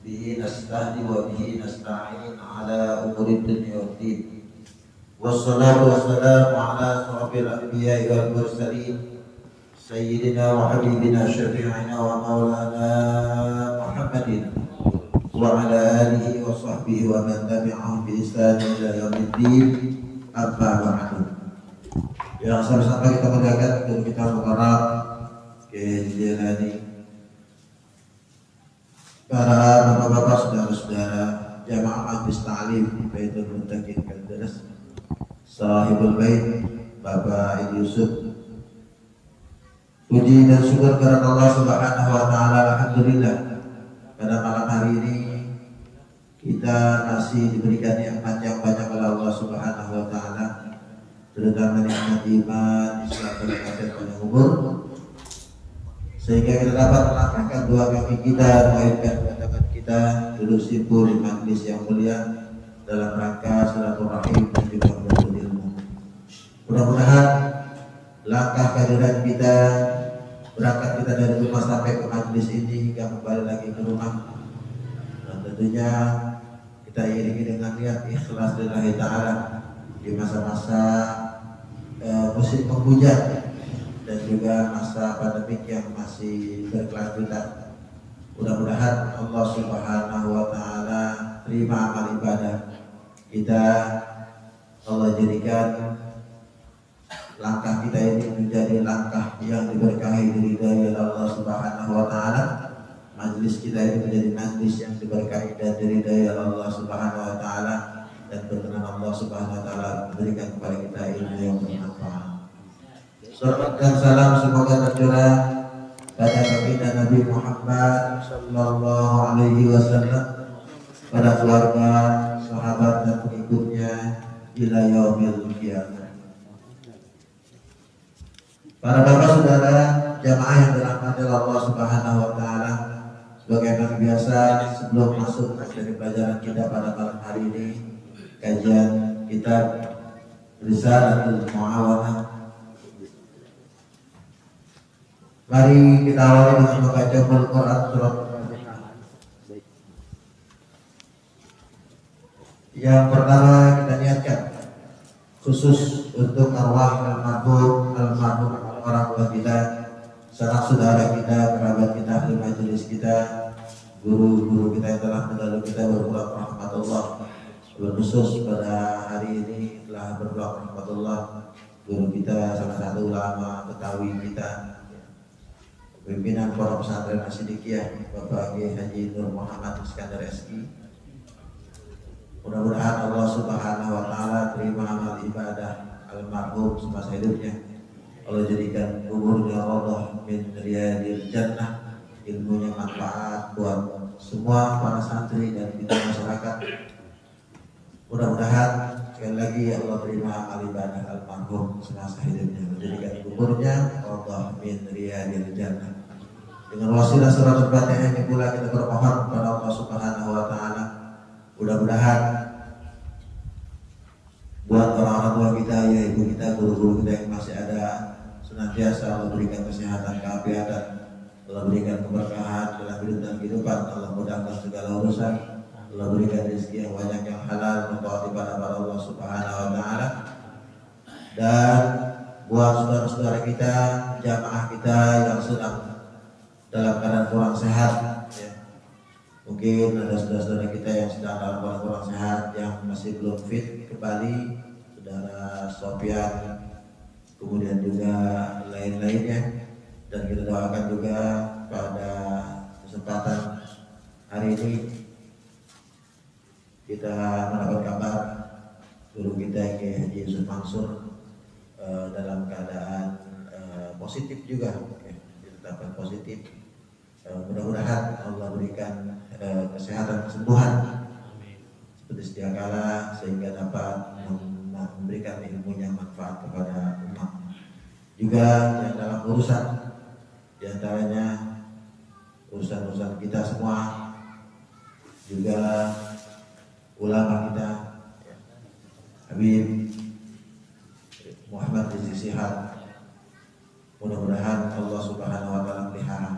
به نستهدي وبه نستعين على أمور الدنيا والدين والصلاة والسلام على أشرف الأنبياء والمرسلين سيدنا وحبيبنا شفيعنا ومولانا محمد وعلى آله وصحبه ومن تبعهم بإحسان إلى يوم الدين أما بعد. Yang sampai kita muliakan dan kita mukarram Kejelani, para bapak-bapak, saudara-saudara jamaah Majlis Ta'lim Baitul Muttaqin Kaldaras, Sahibul Bait Bapak Yusuf. Puji dan syukur kepada Allah Subhanahu wa taala, alhamdulillah pada malam hari ini kita masih diberikan nikmat yang banyak oleh Allah Subhanahu wa taala, terutama nikmat iman, Islam dan panjang umur, sehingga kita dapat melangkahkan dua kaki kita, mengaitkan tangan kita dulu simpul di majlis yang mulia dalam rangka silaturahim dan juga menuntut ilmu. Mudah-mudahan langkah kehadiran kita, berangkat kita dari rumah sampai ke majlis ini hingga kembali lagi ke rumah, dan tentunya kita iringi dengan niat ikhlas lillahi ta'ala di masa-masa musim penghujan dan juga masa pandemik yang masih berkelanjutan. Mudah-mudahan Allah Subhanahu wa taala terima amal ibadah kita. Allah jadikan langkah kita ini menjadi langkah yang diberkahi diridhai oleh Allah Subhanahu wa taala. Majlis kita ini menjadi majlis yang diberkahi dan diridhai oleh Allah Subhanahu wa taala, dan berkenan Allah Subhanahu wa taala memberikan kepada kita ilmu yang bermanfaat. Salawat dan salam semoga tercurah pada baginda Nabi Muhammad sallallahu alaihi wasallam, pada keluarga, sahabat dan pengikutnya ila yaumil qiyamah. Para bapak saudara jamaah yang dirahmati Allah Subhanahu wa taala, sebagaimana biasa sebelum masuk dari pelajaran kita pada malam hari ini, kajian kitab Risalatul Muawanah, mari kita awali dengan membaca Al-Quran surat yang pertama. Kita niatkan khusus untuk arwah almarhum orang tua kita, sanak saudara kita, kerabat kita, ahli majelis kita, guru-guru kita yang telah mendahului kita berpulang rahmatullah. Berkhusus pada hari ini telah berpulang rahmatullah guru kita, salah satu ulama Betawi kita, pimpinan Pondok Pesantren As-Siddiqiyah, Bapak Haji Nur Muhammad Iskandar SI. Mudah-mudahan Allah Subhanahu wa taala terima amal ibadah almarhum semasa hidupnya. Allah jadikan kuburnya Allah min riyadil jannah, ilmunya manfaat buat semua para santri dan kita masyarakat. Mudah-mudahan sekali lagi Allah terima amal ibadah almarhum semasa hidupnya, menjadikan kuburnya Allah min riyadil jannah. Dengan wasilah surat Al-Fatihah ini pula kita bermohon kepada Allah Subhanahu wa taala, mudah-mudahan buat orang-orang tua kita, ya ibu kita, guru-guru kita yang masih ada, senantiasa Allah berikan kesehatan, keafiatan, Allah berikan keberkahan dalam hidup dan kehidupan, Allah mudahkan segala urusan, Allah berikan rezeki yang banyak yang halal, mentaati pada Allah Subhanahu wa taala. Dan buat saudara-saudara kita, jamaah kita yang sedang dalam keadaan kurang sehat, ya. Mungkin ada saudara-saudara kita yang sedang dalam keadaan kurang sehat, yang masih belum fit kembali, saudara Sofyan, kemudian juga lain-lainnya. Dan kita doakan juga pada kesempatan hari ini kita mendapat kabar guru kita Haji Yusuf Mansur dalam keadaan positif juga, ditetapkan positif. Mudah-mudahan Allah berikan kesehatan, kesembuhan seperti sedia kala, sehingga dapat memberikan ilmu yang manfaat kepada umat. Juga yang dalam urusan, diantaranya urusan-urusan kita semua, juga ulama kita, Habib Muhammad Rizik Syihab, mudah-mudahan Allah Subhanahu wa taala pelihara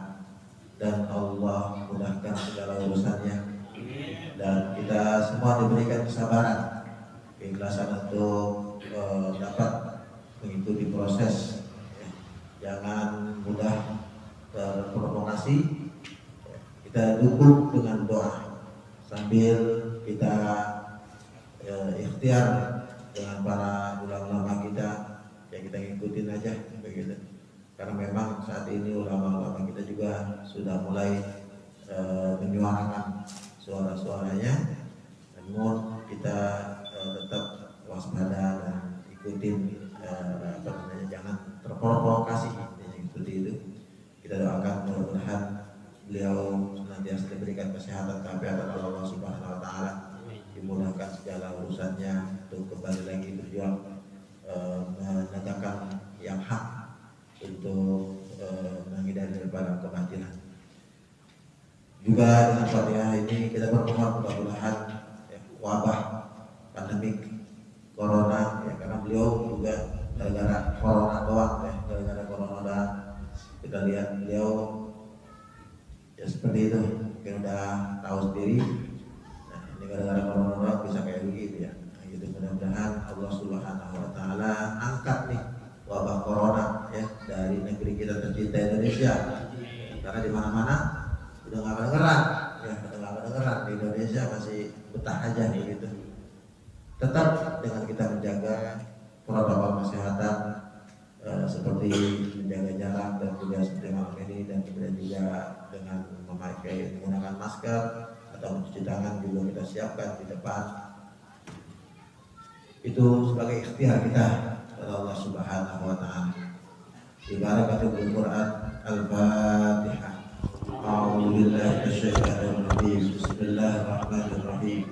dan Allah mudahkan semua diberikan kesabaran, keikhlasan untuk dapat mengikuti proses. Jangan mudah terprovokasi. Kita dukung dengan doa sambil kita ikhtiar dengan para ulama-ulama kita, ya kita ngikutin aja begitu. Karena memang saat ini ulama-ulama kita juga sudah mulai menyuarakan suara-suaranya, namun kita tetap waspada dan ikutin jangan terprovokasi seperti itu. Kita doakan mudah-mudahan beliau senantiasa diberikan kesehatan kehadiran Allah Subhanahu wa taala, dimudahkan segala urusannya untuk kembali lagi berjuang menegakkan yang hak untuk menghindari daripada kebatilan. Juga dengan Fatihah ini kita berdoa mudah-mudahan wabah pandemik corona, ya karena beliau juga gara-gara corona doang, gara-gara corona doang kita lihat beliau ya seperti itu, mungkin udah tahu sendiri. Nah, ini gara-gara corona doang bisa kayak begitu ya. Nah, gitu, mudah-mudahan Allah Subhanahu wa taala angkat nih wabah corona ya dari negeri kita tercinta Indonesia. Karena di mana-mana udah nggak kedengeran, ya udah nggak kedengeran, di Indonesia masih betah aja gitu. Tetap dengan kita menjaga protokol kesehatan seperti menjaga jarak dan juga seperti malam ini, dan kemudian juga dengan menggunakan masker atau mencuci tangan juga kita siapkan di depan. Itu sebagai ikhtiar kita kepada Allah Subhanahu wa taala. Ibaratnya Quran Al-Fatihah. A'udzu billahi minasyaitonir rajim. Bismillahirrahmanirrahim.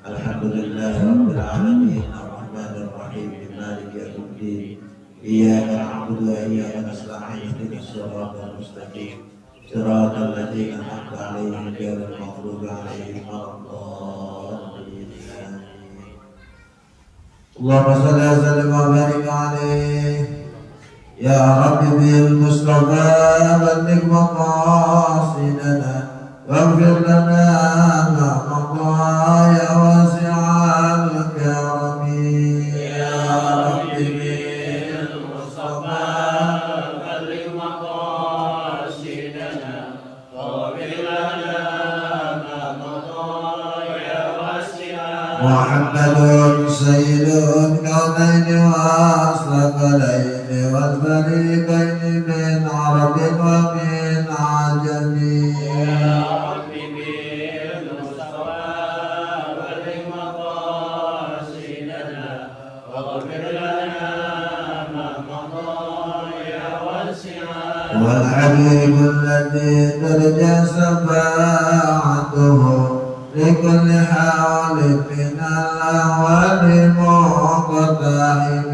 Alhamdulillahirabbil alamin arrahmanir rahim maliki yaumiddin. Iyyaka na'budu wa iyyaka nasta'in ihdinas siratal mustaqim. Siratal ladzina an'amta 'alaihim ghairil maghdubi 'alaihim waladdallin. Allahumma shalli wa sallim wa barik 'alaihi. Ya Rabbi bil Mustafa balligh maqasidana waghfir lana ma qada ya wasi'al karami. Ya Rabbi bil Mustafa balligh maqasidana waghfir lana ma qada ya wasi'al. Muhammadun sayyidul kaunaini wa asraqalaini والفريقين من عرب ومن عجم. يا ربي بالمصطفى بلغ مقاصدنا واغفر لنا ما مضى يا واسع. والحبيب الذي ترجى شفاعته لكل حال من الأهوال مقتحم.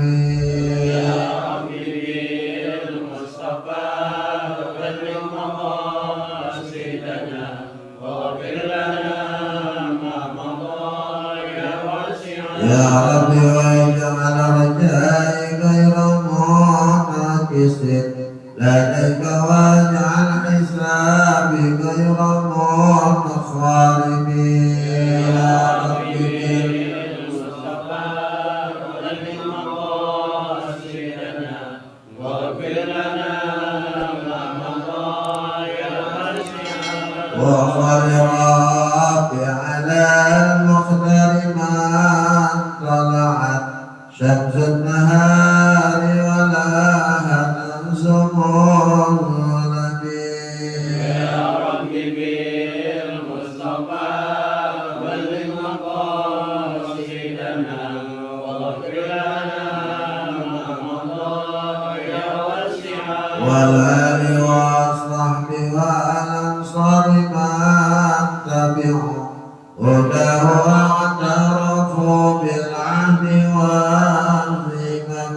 Ya Rabbi waj'al rajai ghayra munakisin ladaika waj'al hisabi ghayra mutakharibin. Ya Rabbi bil Mustafa balligh maqasidana waghfir lana ma madha ya wasi'a. Wa khalirafi ala al-muqdari ma شمس النهار ولا هنزم النبي. يا ربي بالمصطفى بلغ مقاصدنا واغفر لنا ما مضى يا واسع. والآل والصحب والأنصار من تبعوا هداه واعترفوا بالعهد والذمم.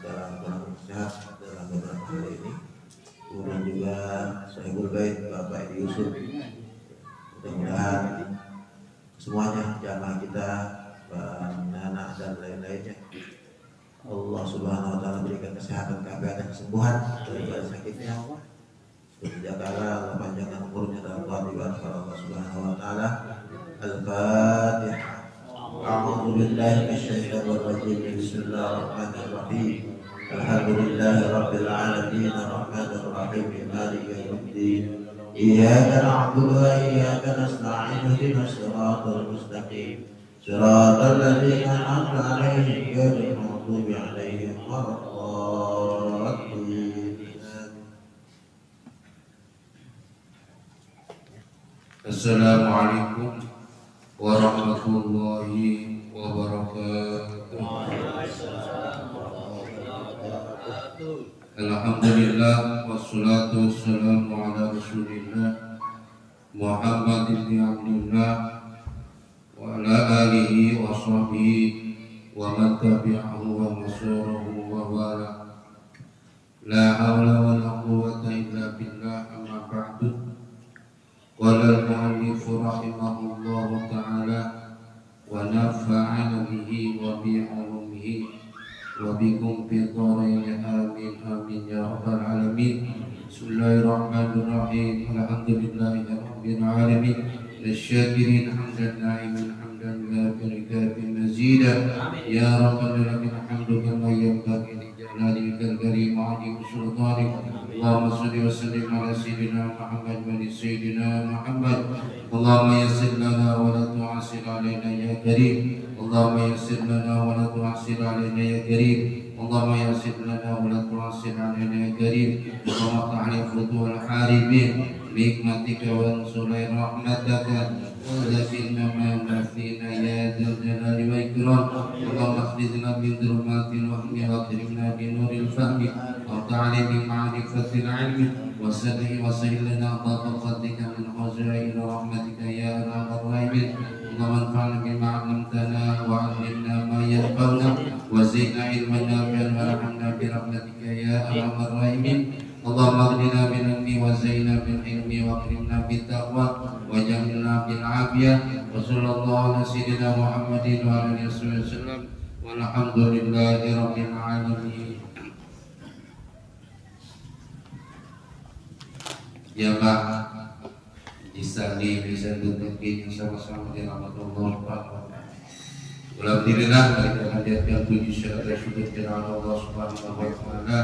dalam kurang sehat dalam beberapa hari ini. Kemudian juga Sahibul Bait Bapak Edi Yusuf. Mudah-mudahan semuanya jamaah kita, anak dan lain-lainnya, Allah Subhanahu wa taala berikan kesehatan, keafiatan, kesembuhan daripada sakitnya. Berjaga-jaga Allah panjangkan umurnya dalam taat ibadah Allah Subhanahu wa taala. Al-Fatihah. A'udzu billahi minasyaitonir rajim. Bismillahirrahmanirrahim. Alhamdulillahi rabbil alamin arrahmanir rahim maliki yaumiddin. Iyyaka na'budu wa iyyaka nasta'in ihdinas siratal mustaqim. Siratal ladzina an'amta 'alaihim ghairil maghdubi 'alaihim waladdallin. Assalamualaikum warahmatullahi wabarakatuh. Alhamdulillah wassalatu wassalamu ala rasulillah Muhammad ibn Abdullah wa ala alihi wa sahbihi wa man tabi'ahu wa nasarahu wa wala. La hawla wa la quwwata illa billah, amma ba'du. Qala al-mu'allif rahimahullahu ta'ala wa nafa'ana bihi wa bi'ulumihi wa bikum fi dharain, amin amin ya rabbal alamin. Bismillahirrahmanirrahim. Alhamdulillahi rabbil alamin. Asy-syakirin hamdan na'iman hamdan kafiran mazidan. Ya rabbal alamin, hamdu kama yanbaghi li jalalika al-karim wa 'azimi sultanik. Allahumma shalli wa sallim ala sayyidina Muhammad wa ali sayyidina Muhammad. Allahumma yassir lana wa la tu'assir alaina ya karim. Allahumma yassir lana wa la tu'assir alaina ya karim. Allahumma yassir lana wa la tu'assir alaina ya karim. Allahumma ta'ala futuhal haribin bihikmatika wa ansurna rahmataka wa zakinna ma nafina ya dzal jalali wa ikram. Allahumma akhlizna min dhulumatil wahmi wa akrimna bi nuril fahmi wa ta'ala bi ma'rifatil ilmi wa sahih wa sahil lana abwaab fadlika min khazain rahmatika ya arhamar rahimin. Allahumma anfa'na bima 'allamtana wa 'allimna ma yanfa'una wa zidna ilman nafi'an warhamna bi rahmatika ya arhamar rahimin. Allahumma aghnina bil ilmi wa zayyinna bil ilmi wa akrimna bit taqwa wa jamilna bil afiyah. Wa sallallahu ala sayyidina Muhammadin wa alihi wasallam. Walhamdulillahi rabbil alamin. Ya Pak, bisa duduk sama-sama di rahmat Allah Subhanahu wa taala. Alhamdulillah kita hadirkan puji syukur kepada Allah Subhanahu wa taala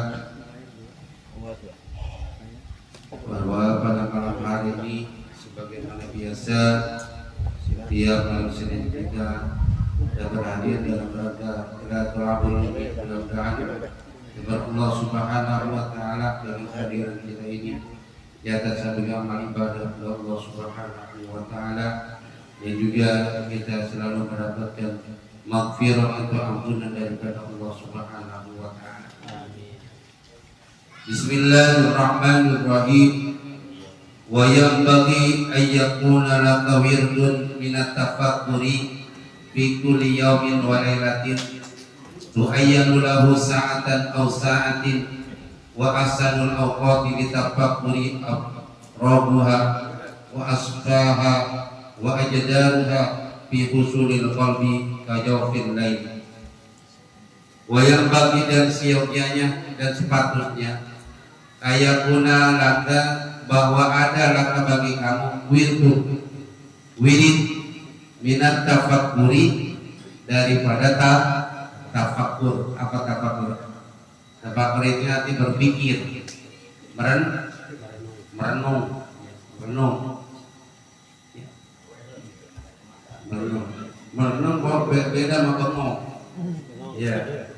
bahwa pada malam hari ini sebagaimana biasa setiap malam Senin kita berhadir dalam rangka silaturahmi. Mudah-mudahan kepada Allah Subhanahu wa taala dengan kehadiran kita ini di atas sebagai amal ibadah kepada Allah Subhanahu wa taala, dan juga kita selalu mendapatkan maghfirah atau ampunan daripada Allah Subhanahu wa taala. Amin. Bismillahirrahmanirrahim. Wa yanbaghi an yakuna laka wirdun min at-tafakkuri fi kulli yawmin wa lailatin tuhayyanu lahu sa'atan aw sa'atin wa asanul awqati li tafakkuri rabuha wa asfaha wa ajdaruha fi husulil qalbi ka jawfil lail. Wa yanbaghi, dan seyogyanya dan sepatutnya ayakuna laka, bahwa ada laka bagi kamu wirid minat tafakkuri, daripada tafakkur. Apa tafakkur? Tafakkur itu arti berpikir, merenung. Merenung kok beda sama bengong. Ya,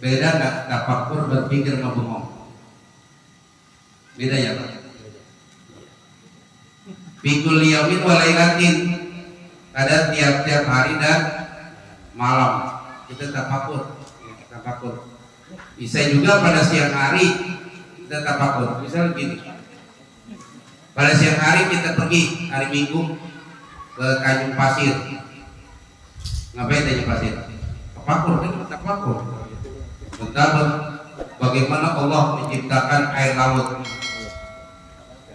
beda nggak? Tafakkur berpikir sama bengong. Beda ya Pak? Fikul yamin walailatin, ada tiap-tiap hari dan malam kita tafakkur. Bisa juga pada siang hari kita tafakkur. Misal begini, pada siang hari kita pergi hari Minggu ke Tanjung Pasir. Ngapain Tanjung Pasir? Tafakkur, kan tafakkur. tentang bagaimana Allah menciptakan air laut.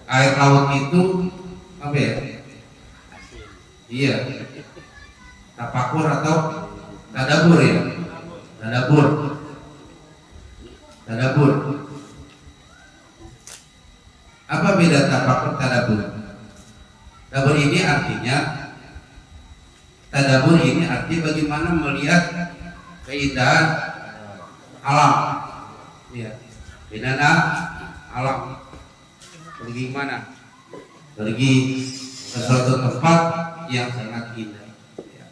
Air laut itu apa ya? Iya, tafakur atau tadabur ya? Tadabur. Apa beda tafakur tadabur? Tadabur ini artinya bagaimana melihat keindahan alam. Iya. Keindahan alam. Pergi mana? Pergi ke suatu tempat yang sangat indah. Ya.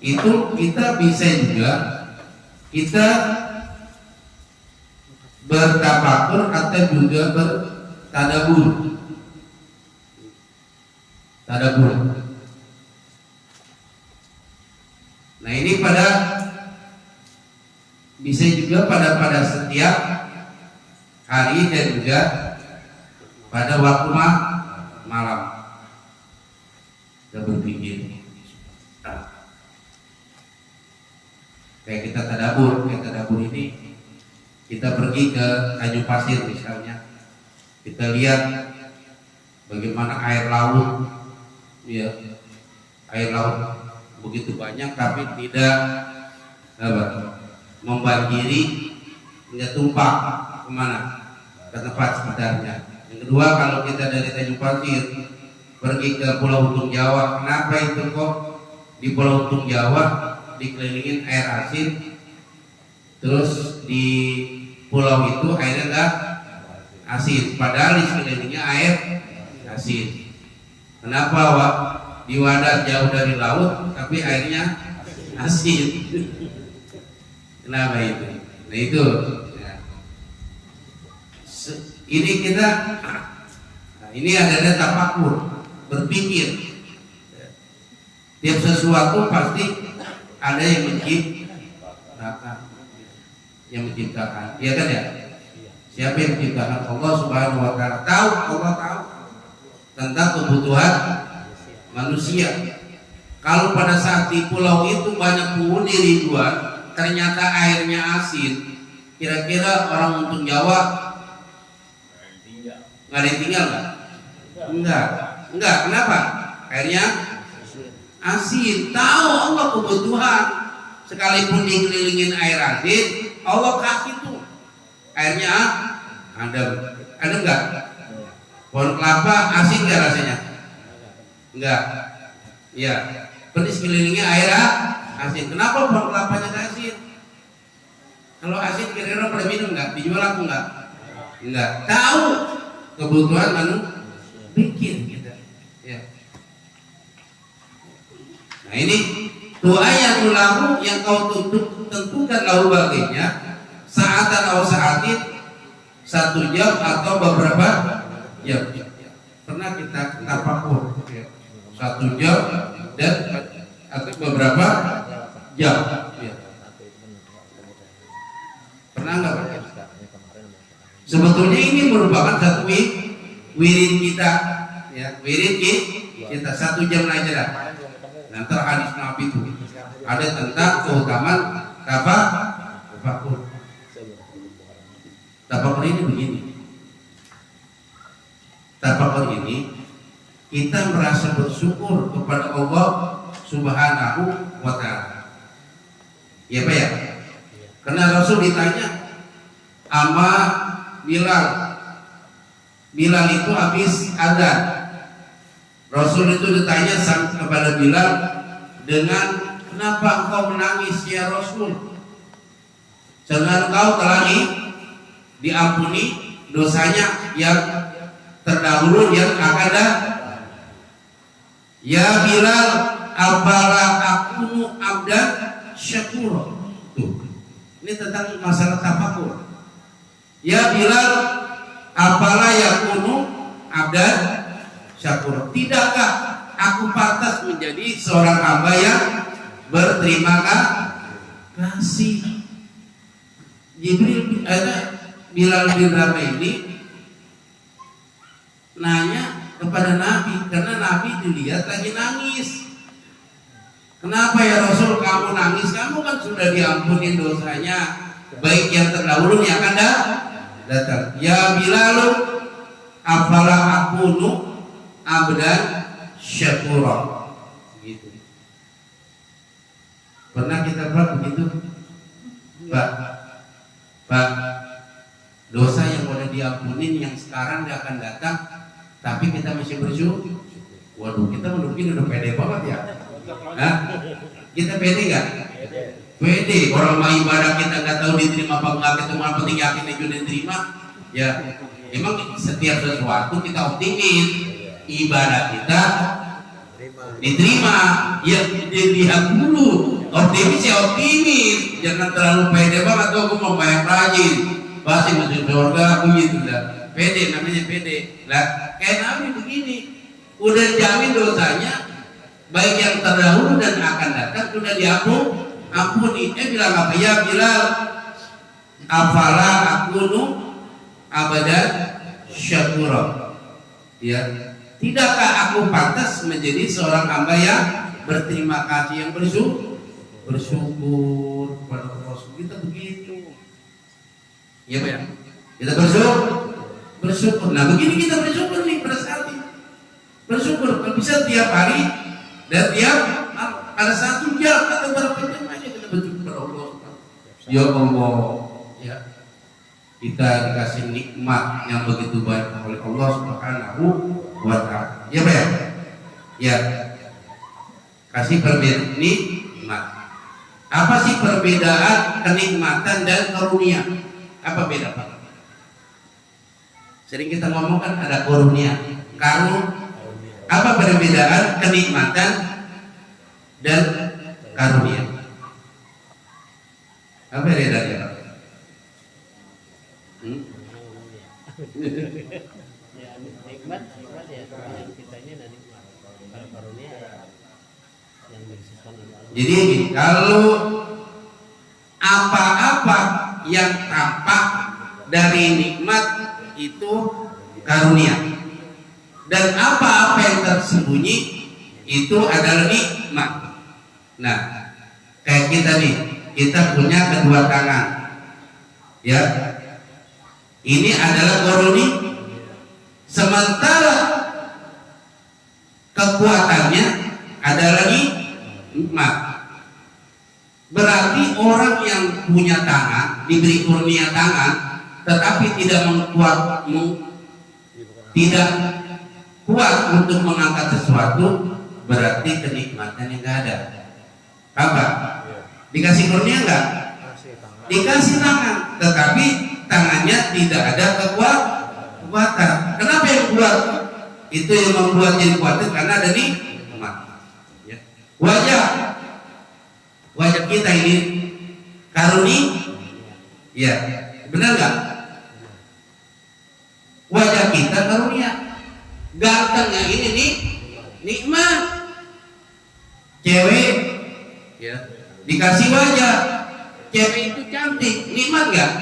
Itu kita bisa juga kita bertafakur atau juga bertadabur. Nah ini bisa juga pada setiap hari dan juga pada waktu malam kita berpikir. Kayak kita tadabur ini kita pergi ke Tanjung Pasir misalnya, kita lihat bagaimana air laut, ya, air laut begitu banyak tapi tidak membanjiri, tidak tumpah kemana, ke tempat sekitarnya. Yang kedua, kalau kita dari Tanjung Pasir pergi ke Pulau Untung Jawa, kenapa itu kok di Pulau Untung Jawa dikelilingin air asin, terus di pulau itu airnya enggak asin, padahal di sekelilingnya air asin. Kenapa Wak? Di wadah jauh dari laut tapi airnya asin. Kenapa itu? Nah itu ya. Ini kita ini ada tafakur, berpikir. Tiap sesuatu pasti ada yang menciptakan, iya kan ya? Siapa yang menciptakan? Allah Subhanahu wa Ta'ala. Allah tahu tentang kebutuhan manusia. Kalau pada saat di pulau itu banyak penghuni ribuan, ternyata airnya asin, kira-kira orang Untung Jawa nggak ditinggal nggak? Enggak. Kenapa? Airnya asin. Tahu Allah kebutuhan, sekalipun dikelilingin air asin, Allah kasih tuh airnya ada enggak? Pohon kelapa asin enggak rasanya? Enggak. Iya. Pergi sekelilingnya air asin. Kenapa pohon kelapanya enggak asin? Kalau asin kira-kira pada minum enggak? Dijual aku enggak? Enggak. Tahu kebutuhan manusia, bikin kita. Ya. Nah ini doa yang lahu yang kau tentukan lahu baginya saatan atau saatin, 1 jam atau beberapa jam. Pernah kita tafakur 1 jam dan atau beberapa jam. Pernah nggak Pak? Sebetulnya ini merupakan satu wirid kita, ya, wirid kita 1 jam aja dah. Nanti hadis Nabi itu ada tentang keutamaan tafakur. Tafakur ini begini. Tafakur ini kita merasa bersyukur kepada Allah Subhanahu wa Ta'ala. Ya Pak ya? Karena Rasul ditanya sama Bilal itu habis azan. Rasul itu ditanya kepada Bilal dengan kenapa engkau menangis ya Rasul? Sedangkan engkau telah diampuni dosanya yang terdahulu yang akan datang. Ya Bilal, afala akunu abdan syakur. Tuh. Ini tentang masalah tafakur. Ya Bilal, afala yakunu abdan syakur. Tidakkah aku pantas menjadi seorang hamba yang berterima kasih? Bilal bin Rabah ini nanya kepada Nabi karena Nabi dilihat lagi nangis. Kenapa ya Rasul kamu nangis? Kamu kan sudah diampuni dosanya, baik yang terdahulu yang akan datang. Ya Bilal, afala akunu abdan syakura. Gitu. Pernah kita buat begitu? Pak, dosa yang udah diampunin yang sekarang dia akan datang, tapi kita masih bersyukur. Waduh, kita mungkin udah pede banget ya. Hah? Kita pede nggak? Pede. Orang mau ibadah kita nggak tahu diterima apa enggak, kita malah penting yakin itu diterima. Ya, emang setiap sesuatu kita optimis, ibadah kita diterima. Ya, dilihat dulu. Optimis ya optimis, jangan terlalu pede banget. Tuh, aku mau banyak rajin, pasti masuk surga. Aku gitu dah. Pede, namanya pede. Lah, kayak Nabi begini, udah jamin dosanya, baik yang terdahulu dan akan datang sudah diampuni. Bilang apa ya Bilal, afala akunu abadan syakura. Ya, tidakkah aku pantas menjadi seorang hamba yang berterima kasih, yang bersyukur kepada Rasul. Kita begitu. Ya Pak ya? Kita bersyukur. Nah begini kita bersyukur nih pada saat ini. Bersyukur bisa tiap hari dan tiap pada 1 jam atau berapa jam aja kita bersyukur kepada Allah. Ya Allah, ya kita dikasih nikmat yang begitu banyak oleh Allah Subhanahu wa Ta'ala. Ya Pak ya? Ya. Kasih perbedaan nikmat. Apa sih perbedaan kenikmatan dan karunia? Apa beda Pak? Sering kita ngomong kan ada karunia, apa perbedaan kenikmatan dan karunia? Apa bedanya Pak? Ya, nikmat ya yang kita ini ada nikmat. Kalau karunia yang disisihkan oleh Allah. Jadi kalau apa-apa yang tampak dari nikmat itu karunia, dan apa-apa yang tersembunyi itu adalah nikmat. Nah, kayak kita nih, kita punya kedua tangan, ya. Ini adalah karunia. Sementara kekuatannya adalah nikmat. Berarti orang yang punya tangan, diberi kurnia tangan, tetapi tidak tidak kuat untuk mengangkat sesuatu, berarti kenikmatan yang nggak ada. Apa? Dikasih kurnia nggak? Dikasih tangan, tetapi tangannya tidak ada kekuatan. Kenapa yang kuat? Itu yang membuat jadi kuat karena ada nikmat. Ya. Wajah kita ini karunia, ya benar nggak? Wajah kita karunia, gantengnya ini nih nikmat. Cewek, ya dikasih wajah, cewek itu cantik, nikmat nggak?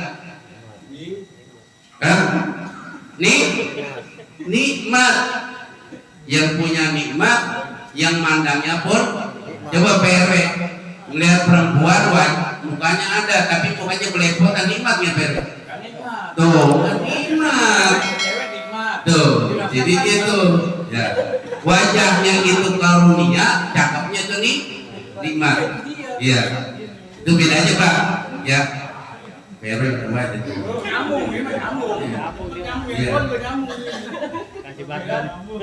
Nikmat. Yang punya nikmat, yang mandangnya pun coba PRW melihat perempuan mukanya ada tapi mukanya belepotan, nikmat ya PRW? Tuh, nikmat. Tuh, jadi gitu. Ya. Wajahnya itu karunia, cakepnya itu nikmat. Iya. Itu bedanya Pak. Ya. PRW itu.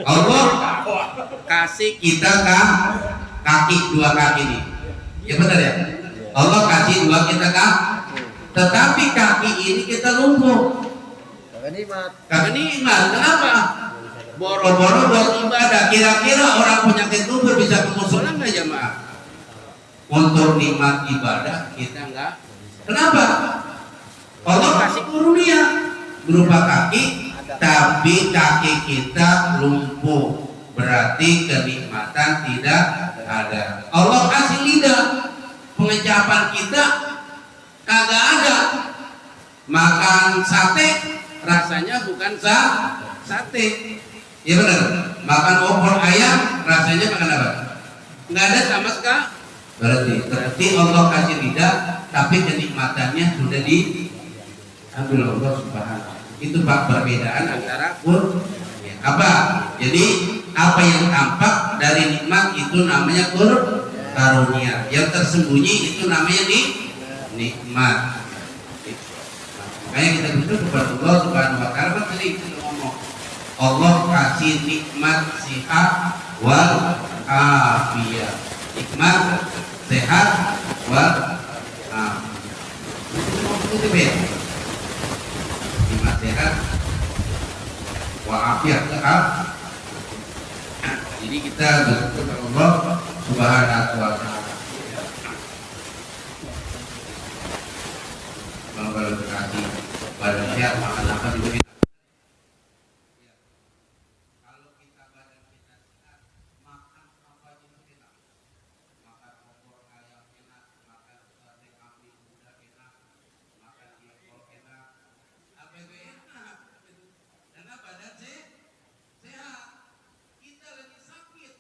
Allah kasih kita kaki, 2 kaki nih. Ya benar ya? Allah kasih 2 kita kaki. Tetapi kaki ini kita lumpuh. Kagak nikmat. Kenapa? Boro-boro buat ibadah. Kira-kira orang penyakit lumpuh bisa ke musola nggak jemaah? Untuk nikmat ibadah kita nggak. Kenapa? Allah kasih karunia berupa kaki, tapi kaki kita lumpuh, berarti kenikmatan tidak ada. Allah kasih lidah, pengecapan kita kagak ada. Makan sate rasanya bukan sate, ya benar. Makan opor ayam rasanya makan apa? Nggak ada sama Berarti seperti Allah kasih lidah, tapi kenikmatannya sudah diambil Allah Subhanahu. Itu Pak perbedaan antara apa? Jadi apa yang tampak dari nikmat itu namanya karunia, yang tersembunyi itu namanya nikmat. Makanya kita bersyukur kepada Allah Subhanahu wa taala. Tadi kita ngomong Allah kasih nikmat sihat wal afiyah, nikmat sehat wal itu beda. Nikmat sehat wal afiyah jadi kita bersyukur kepada Allah Subhanahu wa taala. Kalau berkati badan sehat makan apa juga kita. Kalau kita badan kita sehat makan apa juga kita. Makan opor ayam enak, makan sate kambing udah enak, makan jengkol enak, apa itu enak. Karena badan sehat. Kita lagi sakit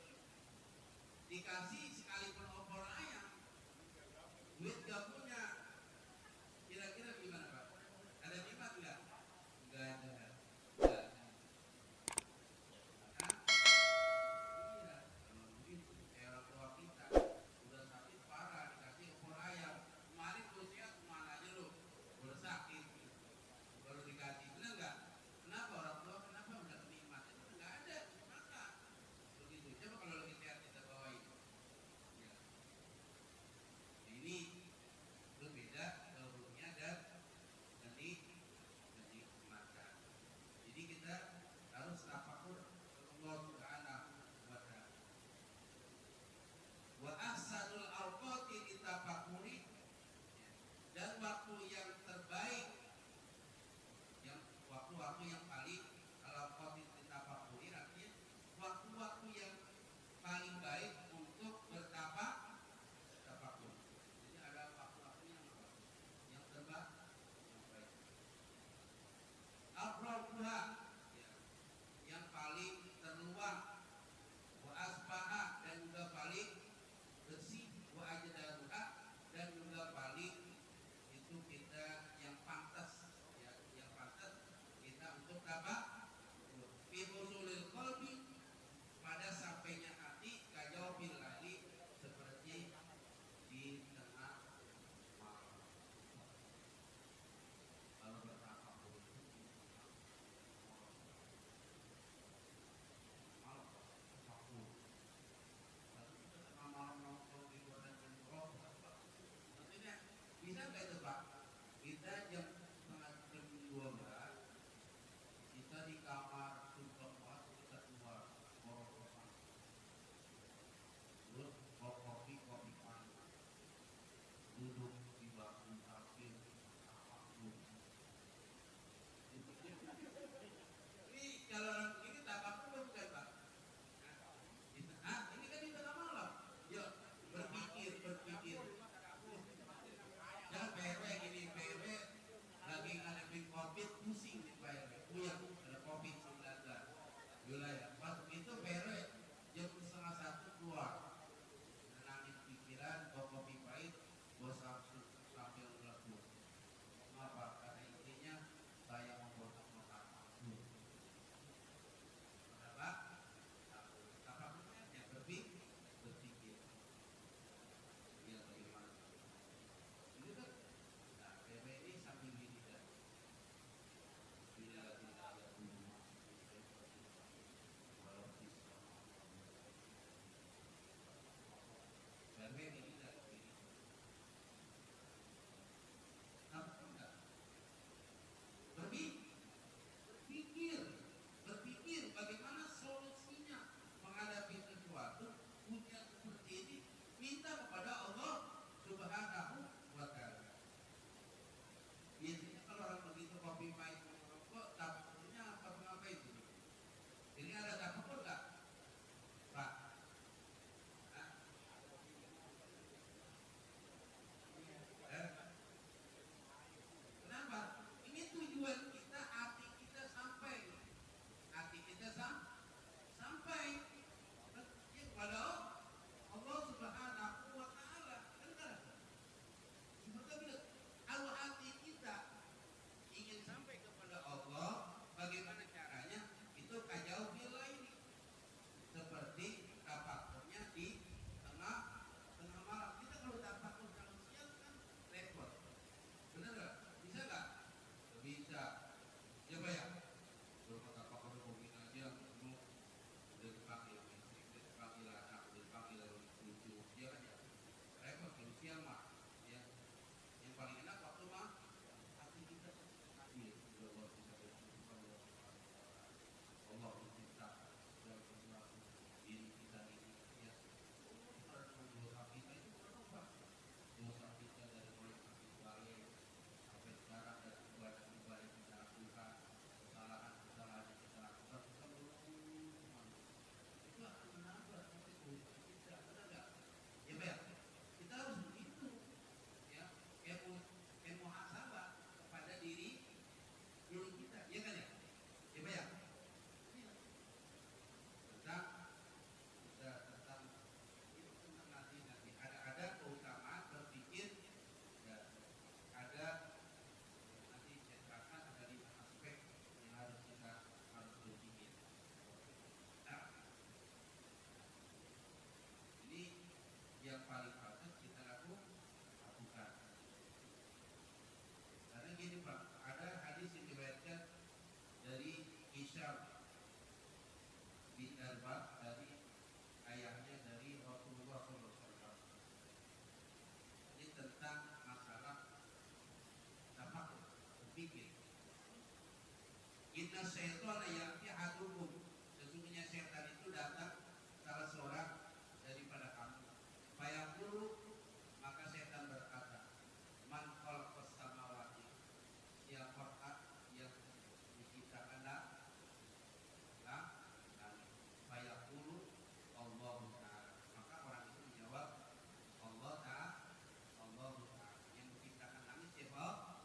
dikasih sekalipun opor ayam, duit gak punya. Kira-kira gimana Pak? Ada nikmat nggak? Nggak ada. berpikir. Inna syaitana ya'ti ahadukum, sesungguhnya setan itu datang salah seorang daripada kamu. Fayaqulu, maka setan berkata, man khalaqas samawati, siapakah yang diciptakan langit? Fayaqulu Allah Ta'ala, maka orang itu menjawab Allah Ta'ala, Allah Ta'ala, yang menciptakan langit siapa?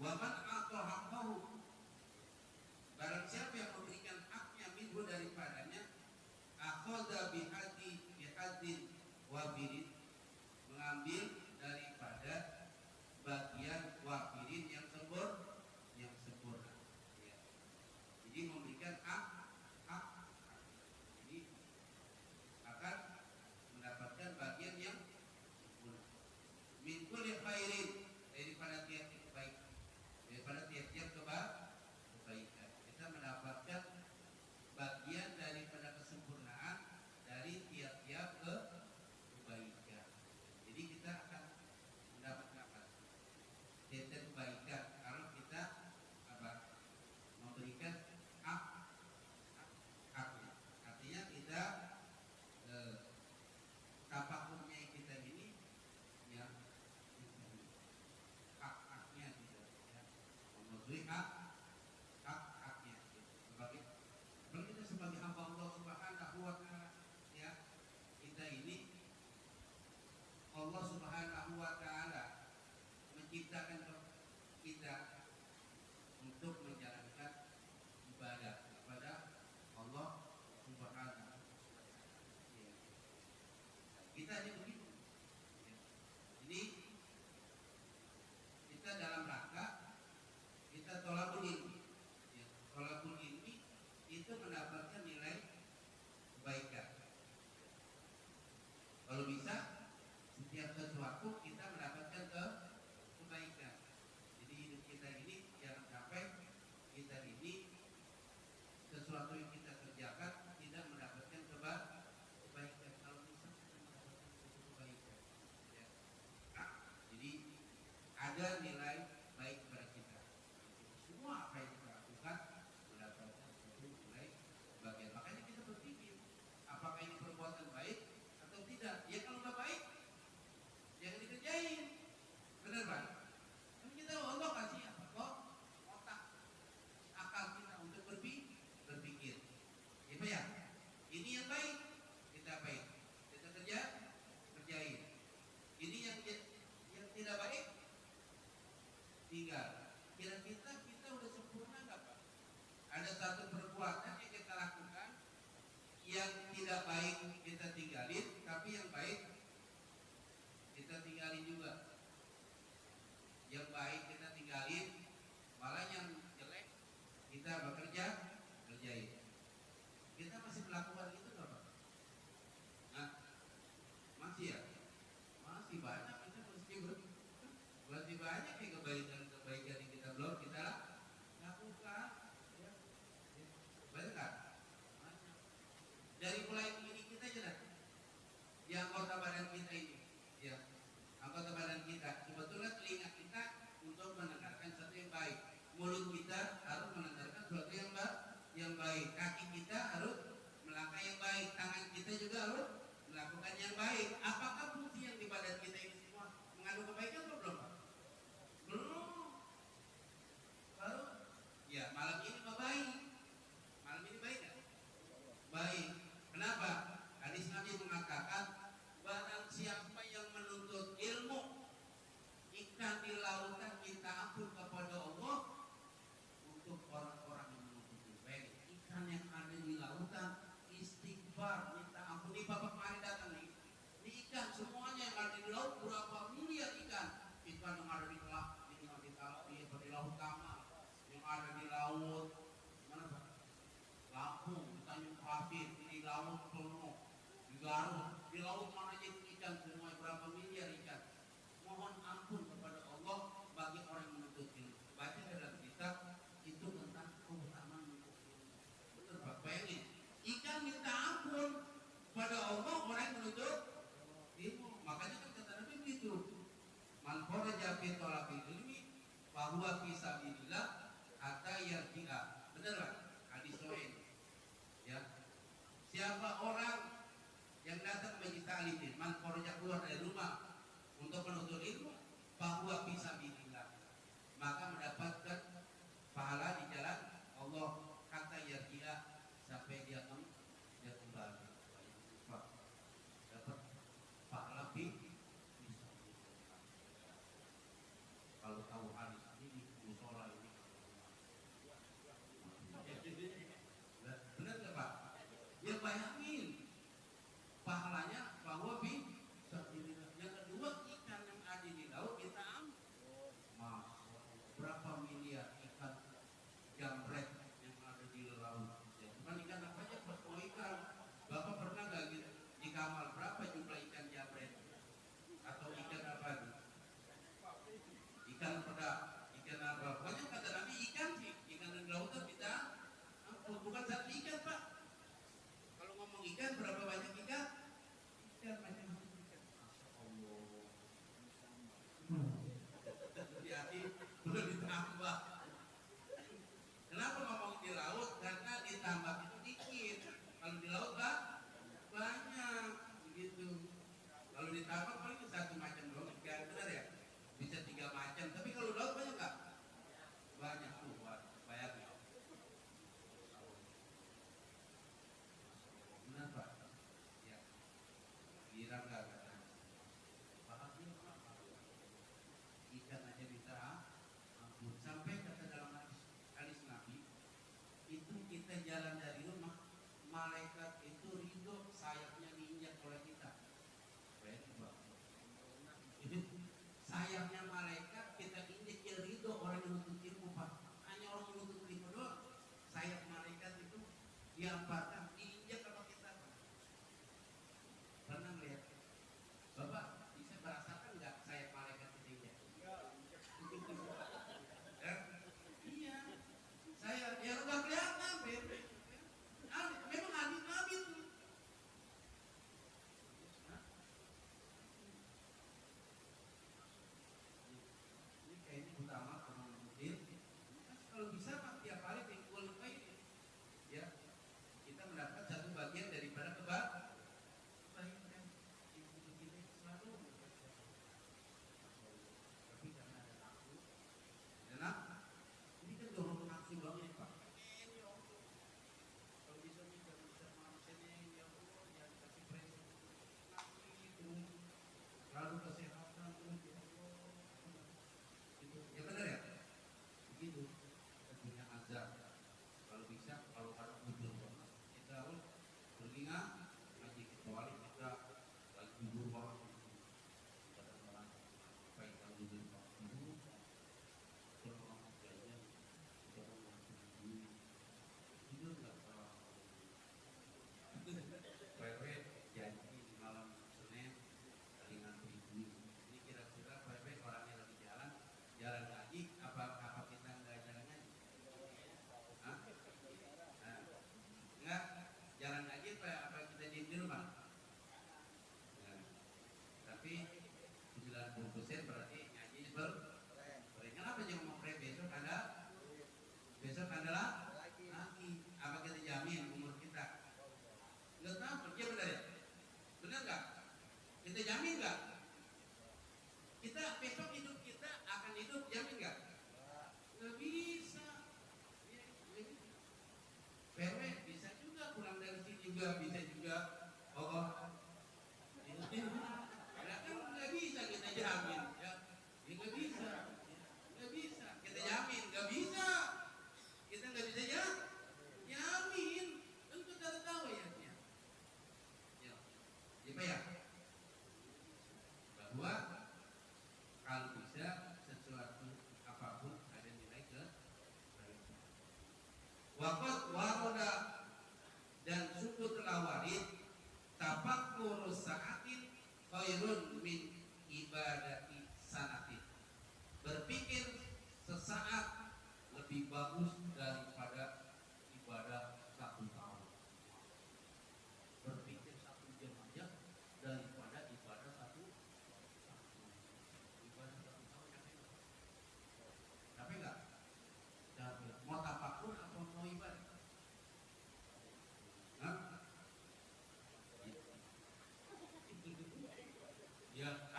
Wa man ata haqqahu, barang siapa yang memberikan haknya minhu daripadanya, akhadha bihadin wabirin, mengambil daripada bagian wabirin yang sempurna. Ya. Jadi memberikan hak, jadi akan mendapatkan bagian yang sempurna. Min kulli khairin, daripada tiap-tiap baik, daripada tiap-tiap kebaikan, kita mendapatkan bagian daripada kesempurnaan dari tiap-tiap kebaikan. Jadi kita akan mendapatkan apa? Tiap-tiap kebaikan kalau kita memberikan haknya. Artinya kita tapakurnya kita ini yang hak-haknya tidak, ya, memenuhi hak-haknya sebagai kalau kita sebagai hamba Allah Subhanahu wa Ta'ala, ya, kita ini Allah Subhanahu wa Ta'ala menciptakan kita untuk menjalankan ibadah kepada Allah Subhanahu wa Ta'ala. Ya. Kita ini begitu. Ya. Ini kita dalam rangka kita tolakul ilmi. Ya. Tolakul ilmi itu mendapatkan nilai kebaikan. Kalau bisa setiap sesuatu kita mendapatkan kebaikan. Jadi hidup kita ini jangan sampai kita ini sesuatu yang kita kerjakan tidak mendapatkan kebaikan. Kalau bisa kita mendapatkan kebaikan. Ya. Nah, jadi ada nilai baik kepada kita. Semua apa yang kita lakukan mendapatkan nilai bagian. Makanya kita berpikir apakah ini perbuatan baik atau tidak. Ya kalau nggak baik jangan dikerjain. Benar Pak? Kan kita Allah kasih apa kok otak akal kita untuk berpikir. Ya Pak ya. Ini yang baik kita baik. Kita kerjain. Ini yang tidak baik tinggal. Kira-kira kita udah sempurna nggak Pak? Ada satu perbuatan yang kita lakukan yang tidak baik kita tinggalin, tapi yang baik kita tinggalin juga. Yang baik kita tinggalin, malah yang jelek kita kerjain. Kita masih melakukan itu nggak Pak? Nah, masih ya? Masih banyak kita masih banyak yang kebaikan yang kita belum kita lakukan. Ya. Banyak kan? Dari mulai ini kita jelas di anggota badan kita ini, ya, anggota badan kita sebetulnya telinga kita untuk mendengarkan sesuatu yang baik, mulut kita harus mendengarkan sesuatu yang baik, kaki kita harus melangkah yang baik, tangan kita juga harus melakukan yang baik. Apakah fungsi yang di badan kita ini semua mengandung kebaikan atau belum Pak? Belum. Baru ya malam ini baik. Malam ini baik kan? Baik. Kenapa? Hadis Nabi mengatakan barang siapa yang menuntut ilmu, ikan di lautan minta ampun kepada Allah. Untuk orang-orang yang menuntut ilmu, ikan yang ada di lautan istighfar minta ampun. Ini bapak kemarin datang nih. Ini ikan semuanya yang ada di laut berapa miliar ikan. Ikan yang ada di laut Tama, yang ada di laut mana Pak? Lampung, di Tanjung Pasir, di laut Tono, di Garut, di laut mana aja ikan semua berapa miliar ikan. Mohon ampun kepada Allah bagi orang yang menuntut ilmu. Baca dalam kitab itu tentang keutamaan menuntut ilmu. Benar Pak? Bayangin, ikan minta ampun pada Allah orang yang menuntut ilmu. Makanya kan kata Nabi begitu. Man kharaja fi talabil ilmi fa huwa fi sabilillah hatta yarji'a. Benar Pak? Hadis sahih. Ya. Siapa orang yang datang ke majlis ta'lim, man kharaja keluar dari rumah untuk menuntut ilmu, fa huwa fi sabilillah, maka mendapatkan pahala di jalan Allah hatta yarji'a, sampai dia kembali. Pak, dapat pahala fi. Kalau tahu hadis ini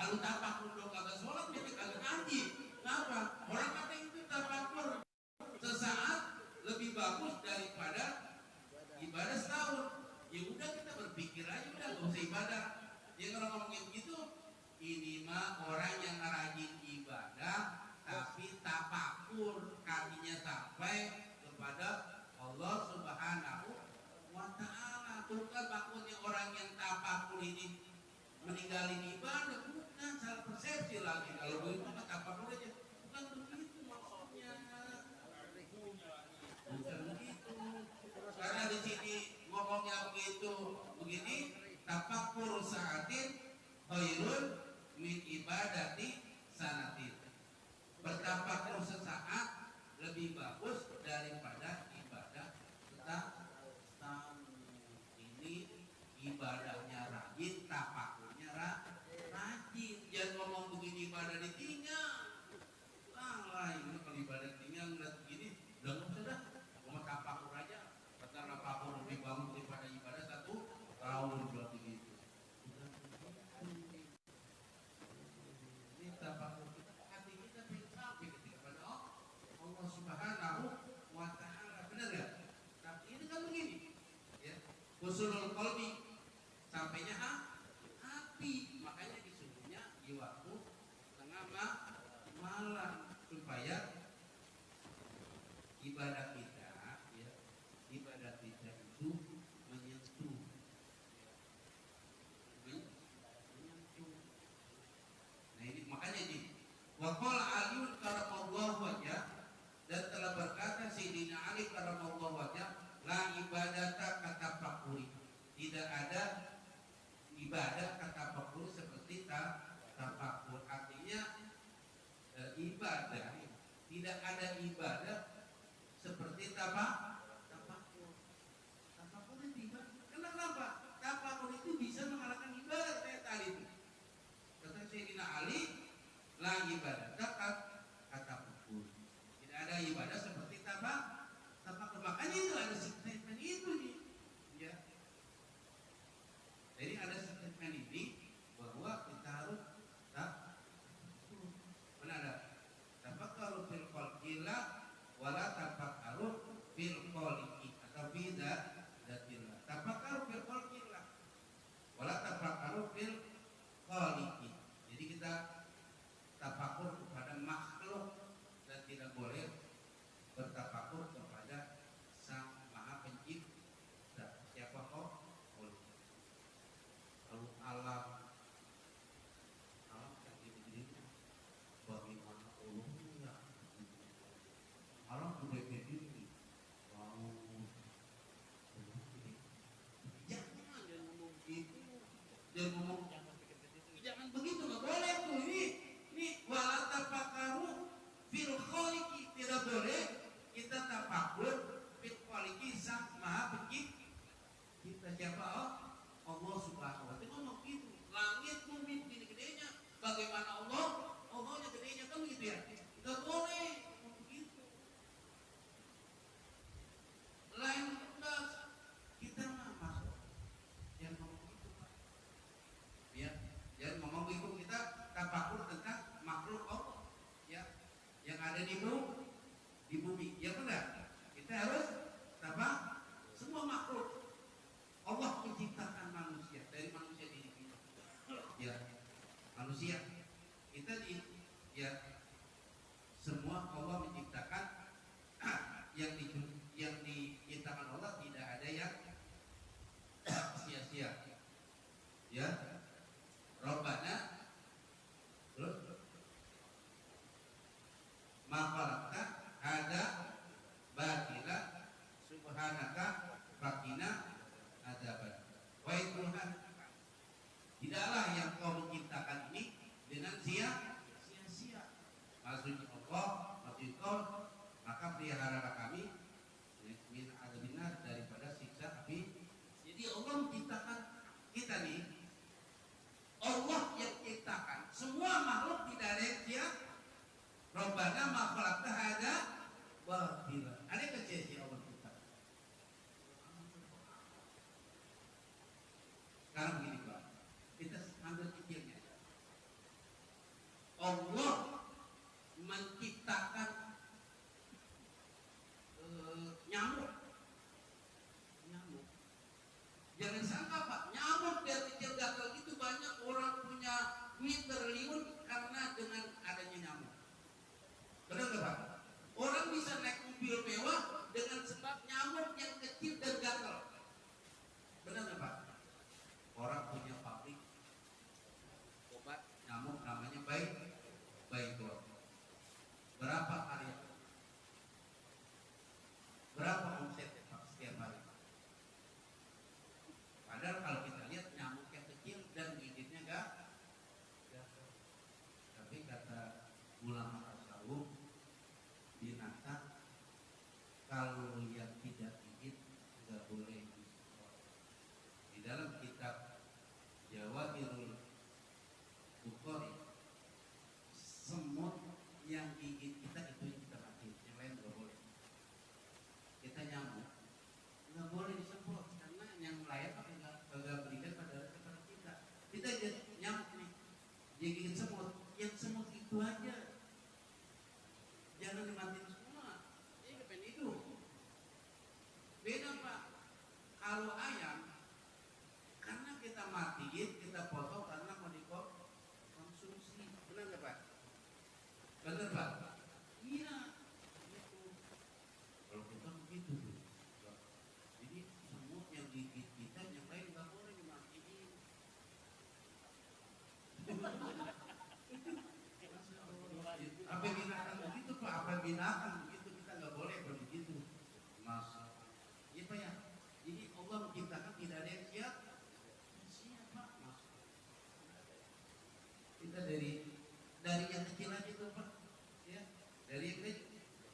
Kalau tapakur dong kagak sholat, dia kagak ngaji. Kenapa? Orang kata itu tapakur sesaat lebih bagus daripada ibadah setahun. Ya udah kita berpikir aja, udah gak usah ibadah. Ya kalau ngomongin gitu, ini mah orang yang rajin ibadah tapi tapakur, kakinya sampai kepada Allah Subhanahu wa Ta'ala. Bukan maksudnya orang yang tapakur ini meninggalin ibadah, bukan, salah persepsi lagi. Kalau begitu mah tapakur aja, bukan begitu maksudnya. Bukan begitu. Karena di sini ngomongnya begitu, begini, tapakur sa'atin khairun min ibadati sanatin. Bertapakur sesaat lebih bagus daripada ibadah setahun. Ini ibadahnya rajin, tapakurnya rajin. Jangan ngomong begini ibadah ditinggal. Ini kalau ibadah ditinggal ngeliat begini, udah nggak usah dah. Cuma tapakur aja. Karena tapakur lebih bagus daripada ibadah 1 tahun buat begitu. Ini tapakur kita, hati kita pengen sampai kepada Allah Subhanahu wa Ta'ala. Benar ya? Tapi ini kan begini, ya. Usulul qalbi sampainya hati, makanya disuruhnya di waktu tengah malam supaya ibadah kita, ya, ibadah kita itu menyentuh. Nah ini makanya di waqala Ali karamallahu wajah, dan telah berkata Sayyidina Ali karamallahu wajah, la ibadata kata pakuri, tidak ada ibadah kata pakuri seperti tafakur. Artinya ibadah, tidak ada ibadah seperti tafakur. Tafakur itu ibadah. Kenapa? Tafakur itu bisa mengalahkan ibadah kayak tadi itu. Kata Sayyidina Ali, la ibadah kata pakuri. Tidak ada ibadah seperti tafakur. Makanya itu ada statement itu nih, ya. Jadi ada statement ini bahwa kita harus benar ada tafakkaru fil khalqillah wala tafakkaru fil khaliqi atau bida datillah. Tafakkaru fil khalqillah wala tafakkaru fil khaliqi. Jadi kita tafakur kepada makhluk dan tidak boleh bertafakur kepada Sang Maha Pencipta. Siapa kok? Kalau alam yang gini-gini, bagaimana ulumnya? Alam sudah kayak gini, mau jangan ngomong gitu, jangan ngomong jangan begitu, nggak boleh tuh. Ini wala tafakkaru fil khaliqi, tidak boleh kita tafakur fil khaliqi Sang Maha Pencipta. Kita siapa? Allah Subhanahu wa Ta'ala. Ngomong gitu, langit bumi gede-gedenya, bagaimana Allahnya gedenya, kan gitu ya. Nggak boleh ngomong begitu. Lain tegas, kita mah masuk. Jangan ngomong gitu, Pak. Ya, jangan ngomong begitu. Kita tafakur tentang makhluk Allah, ya, yang ada di bumi. Ya benar. Kita harus apa? Semua makhluk. Allah menciptakan manusia dari manusia diri kita. Ya, manusia kita ya semua Allah menciptakan yang diciptakan Allah tidak ada yang sia-sia. Ya, Rabbana terus maqalaka ada batila subhanaka fakina adaban. Wahai Tuhan, tidaklah yang kau menciptakan ini dengan sia-sia. Maksudnya Allah, maksud kau, maka peliharalah kami min adabinar, daripada siksa api. Jadi Allah menciptakan kita nih. Allah yang menciptakan semua makhluk, tidak ada yang sia. Rabbana ma khalaqta hadza batila. Ada kesia-sia Allah menciptakan. Sekarang begini Pak, kita ambil pikirnya. jangan dimatiin semua. Ini pengen hidup. Beda Pak. Kalau ayam, karena kita matiin, kita potong karena mau dikonsumsi. Benar nggak Pak? Benar Pak? Iya. Gitu. Kalau kita begitu tuh. Jadi semut yang gigit kita, yang lain nggak boleh dimatiin. Apa binatang begitu Pak? Apa binatang begitu, kita nggak boleh begitu. Mas, iya Pak ya. Jadi Allah menciptakan tidak ada yang siap. Pak, Mas. Kita dari yang kecil aja tuh Pak. Ya, dari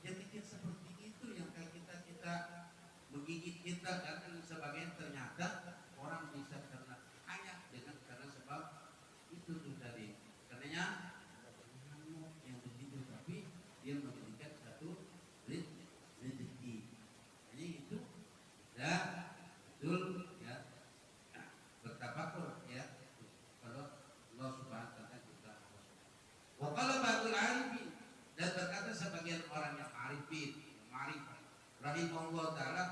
yang kecil seperti itu yang kayak kita menggigit kita dan sebagian ternyata orang bisa karena hanya karena sebab itu tuh tadi. Karenanya yang begitu, tapi dia memberikan satu rezeki. Hanya itu dan betul ya, bertafakur ya kalau Allah Subhanahu wa taala kita. Wa qala ba'dul arifin, dan berkata sebagian orang yang arifin, ma'rifah rahimahullah taala,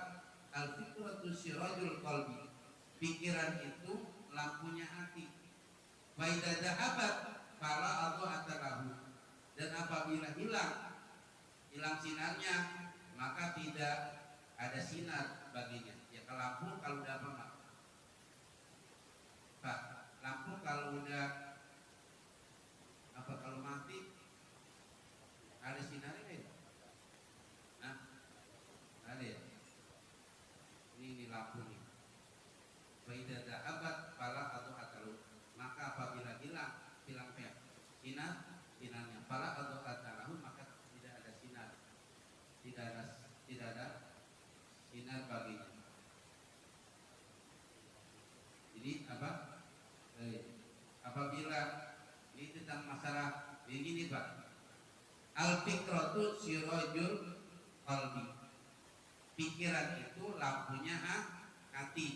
al-fikratu sirajul qalbi, pikiran itu lampunya hati. Fa idza dhahabat fala ata'ahu, dan apabila hilang sinarnya, maka tidak ada sinar baginya. Ya kalau lampu kalau udah apa Pak? Lampu kalau udah apa, kalau mati ada sinarnya nggak ya? Nah, ada ya? Ini lampu nih. Faida dahabat fala atau atalu, maka apabila hilang sinarnya, fala atau atalahu, maka tidak ada sinar, tidak ada sinar baginya. Jadi apa? Apabila ini tentang masalah ini Pak, al-fikratu sirajul qalbi, pikiran itu lampunya hati.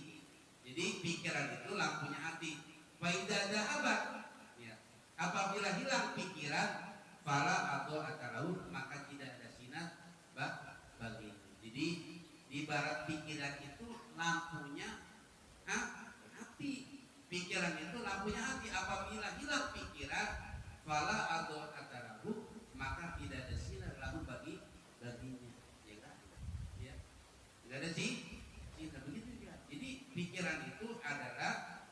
Jadi pikiran itu lampunya hati. Fa idza dhahabat, ya, apabila hilang pikiran, fala atau atalahu, maka tidak ada sinar baginya. Jadi ibarat pikiran itu lampunya hati. Pikiran itu lampunya hati. Apabila hilang pikiran, fala atau atalahu, maka tidak ada sinar lahu baginya. Ya kan? Ya. Tidak ada sinar begitu ya. Jadi pikiran itu adalah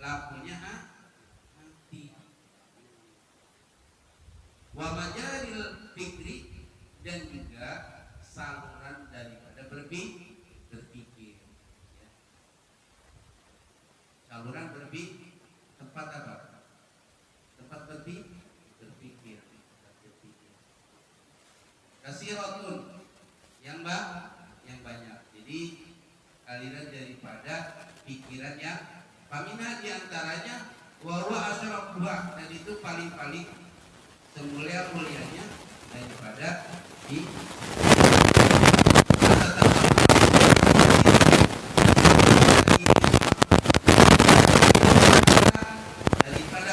lampunya hati. Wa majaril fikri, dan juga saluran daripada berpikir. Ya. Saluran tempat apa? Tempat berpikir. Kasiratun, yang banyak. Jadi aliran daripada pikiran yang paminah, diantaranya wa huwa asyrafuha, dan itu paling semulia-mulianya daripada daripada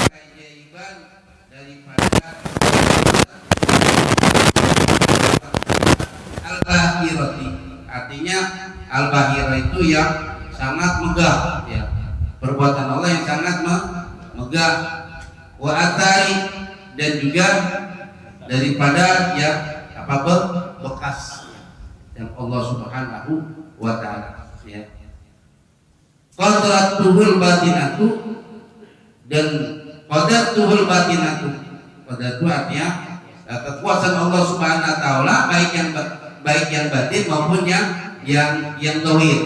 keajaiban daripada al-bahirati. Artinya al-bahira itu yang sangat megah ya, perbuatan Allah yang sangat megah. Wa atari, dan juga daripada yang bekas yang Allah Subhanahu wa taala ya. Qadratuhul batinatu, dan qadratuhul batinatu, qadratu artinya kekuasaan Allah Subhanahu wa taala, baik yang batin maupun yang zahir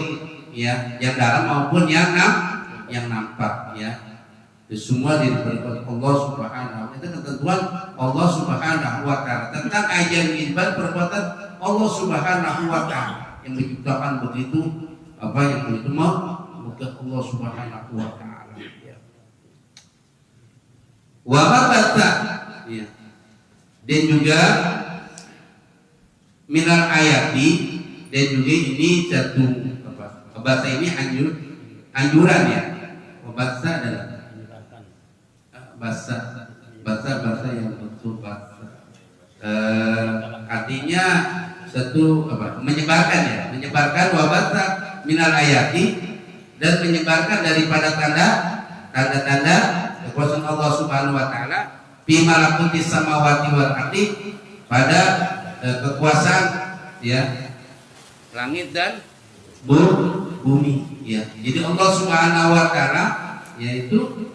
ya, yang dalam maupun yang nampak ya. Itu semua diberikan Allah Subhanahu, itu ketentuan Allah Subhanahu wa taala tentang ajaib perbuatan Allah Subhanahu wa taala yang menciptakan begitu yang begitu megah Allah Subhanahu wa taala ya. Wa babatha ya, dan juga minal ayati, dan juga ini satu bahasa ini anjuran ya. Bahasa adalah bahasa yang betul bahasa Artinya satu apa? Menyebarkan ya, menyebarkan wabata minal ayati, dan menyebarkan daripada tanda-tanda kekuasaan Allah Subhanahu wa taala fi malakuti samawati wal ardi, pada kekuasaan ya langit dan bumi ya. Jadi Allah Subhanahu wa taala yaitu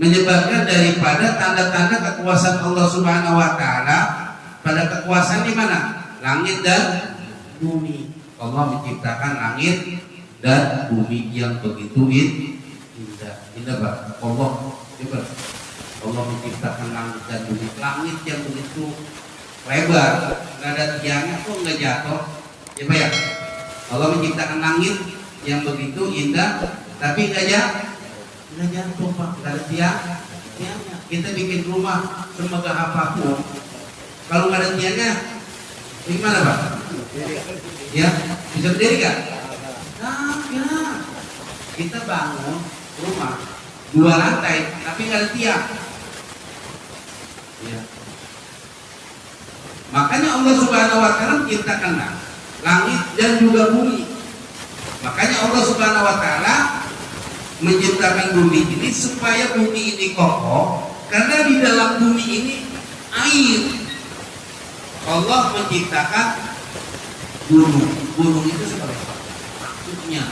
menyebarkan daripada tanda-tanda kekuasaan Allah Subhanahu wa taala pada kekuasaan di mana? Langit dan bumi. Allah menciptakan langit dan bumi yang begitu indah. Indah Pak. Allah menciptakan langit dan bumi. Langit yang begitu lebar, nggak ada tiangnya kok nggak jatuh. Ya Pak ya. Allah menciptakan langit yang begitu indah, tapi nggak jatuh Pak. Nggak ada tiangnya. Kita bikin rumah semegah apapun, kalau nggak ada tiangnya, gimana Pak? Ya, bisa berdiri nggak? Nah, ya. Kita bangun rumah 2 lantai, tapi nggak ada tiang. Ya. Makanya Allah Subhanahu wa taala menciptakan langit dan juga bumi. Makanya Allah Subhanahu wa taala menciptakan bumi ini supaya bumi ini kokoh, karena di dalam bumi ini air. Allah menciptakan gunung itu sebagai apa? Maksudnya,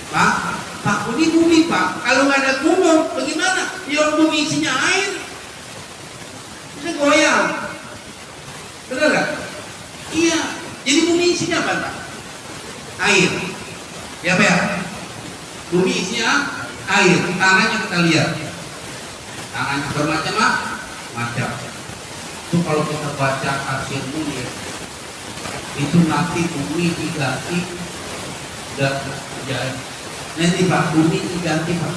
Pak, ini bumi Pak. Kalau nggak ada gunung, bagaimana? Ya bumi isinya air, bisa goyang. Benar nggak? Iya. Jadi bumi isinya apa Pak? Air. Ya Pak ya? Bumi isinya air. Tanahnya kita lihat. Tanahnya bermacam-macam. Itu kalau kita baca Tafsir Munir, itu nanti bumi diganti dan nanti Pak, bumi diganti Pak,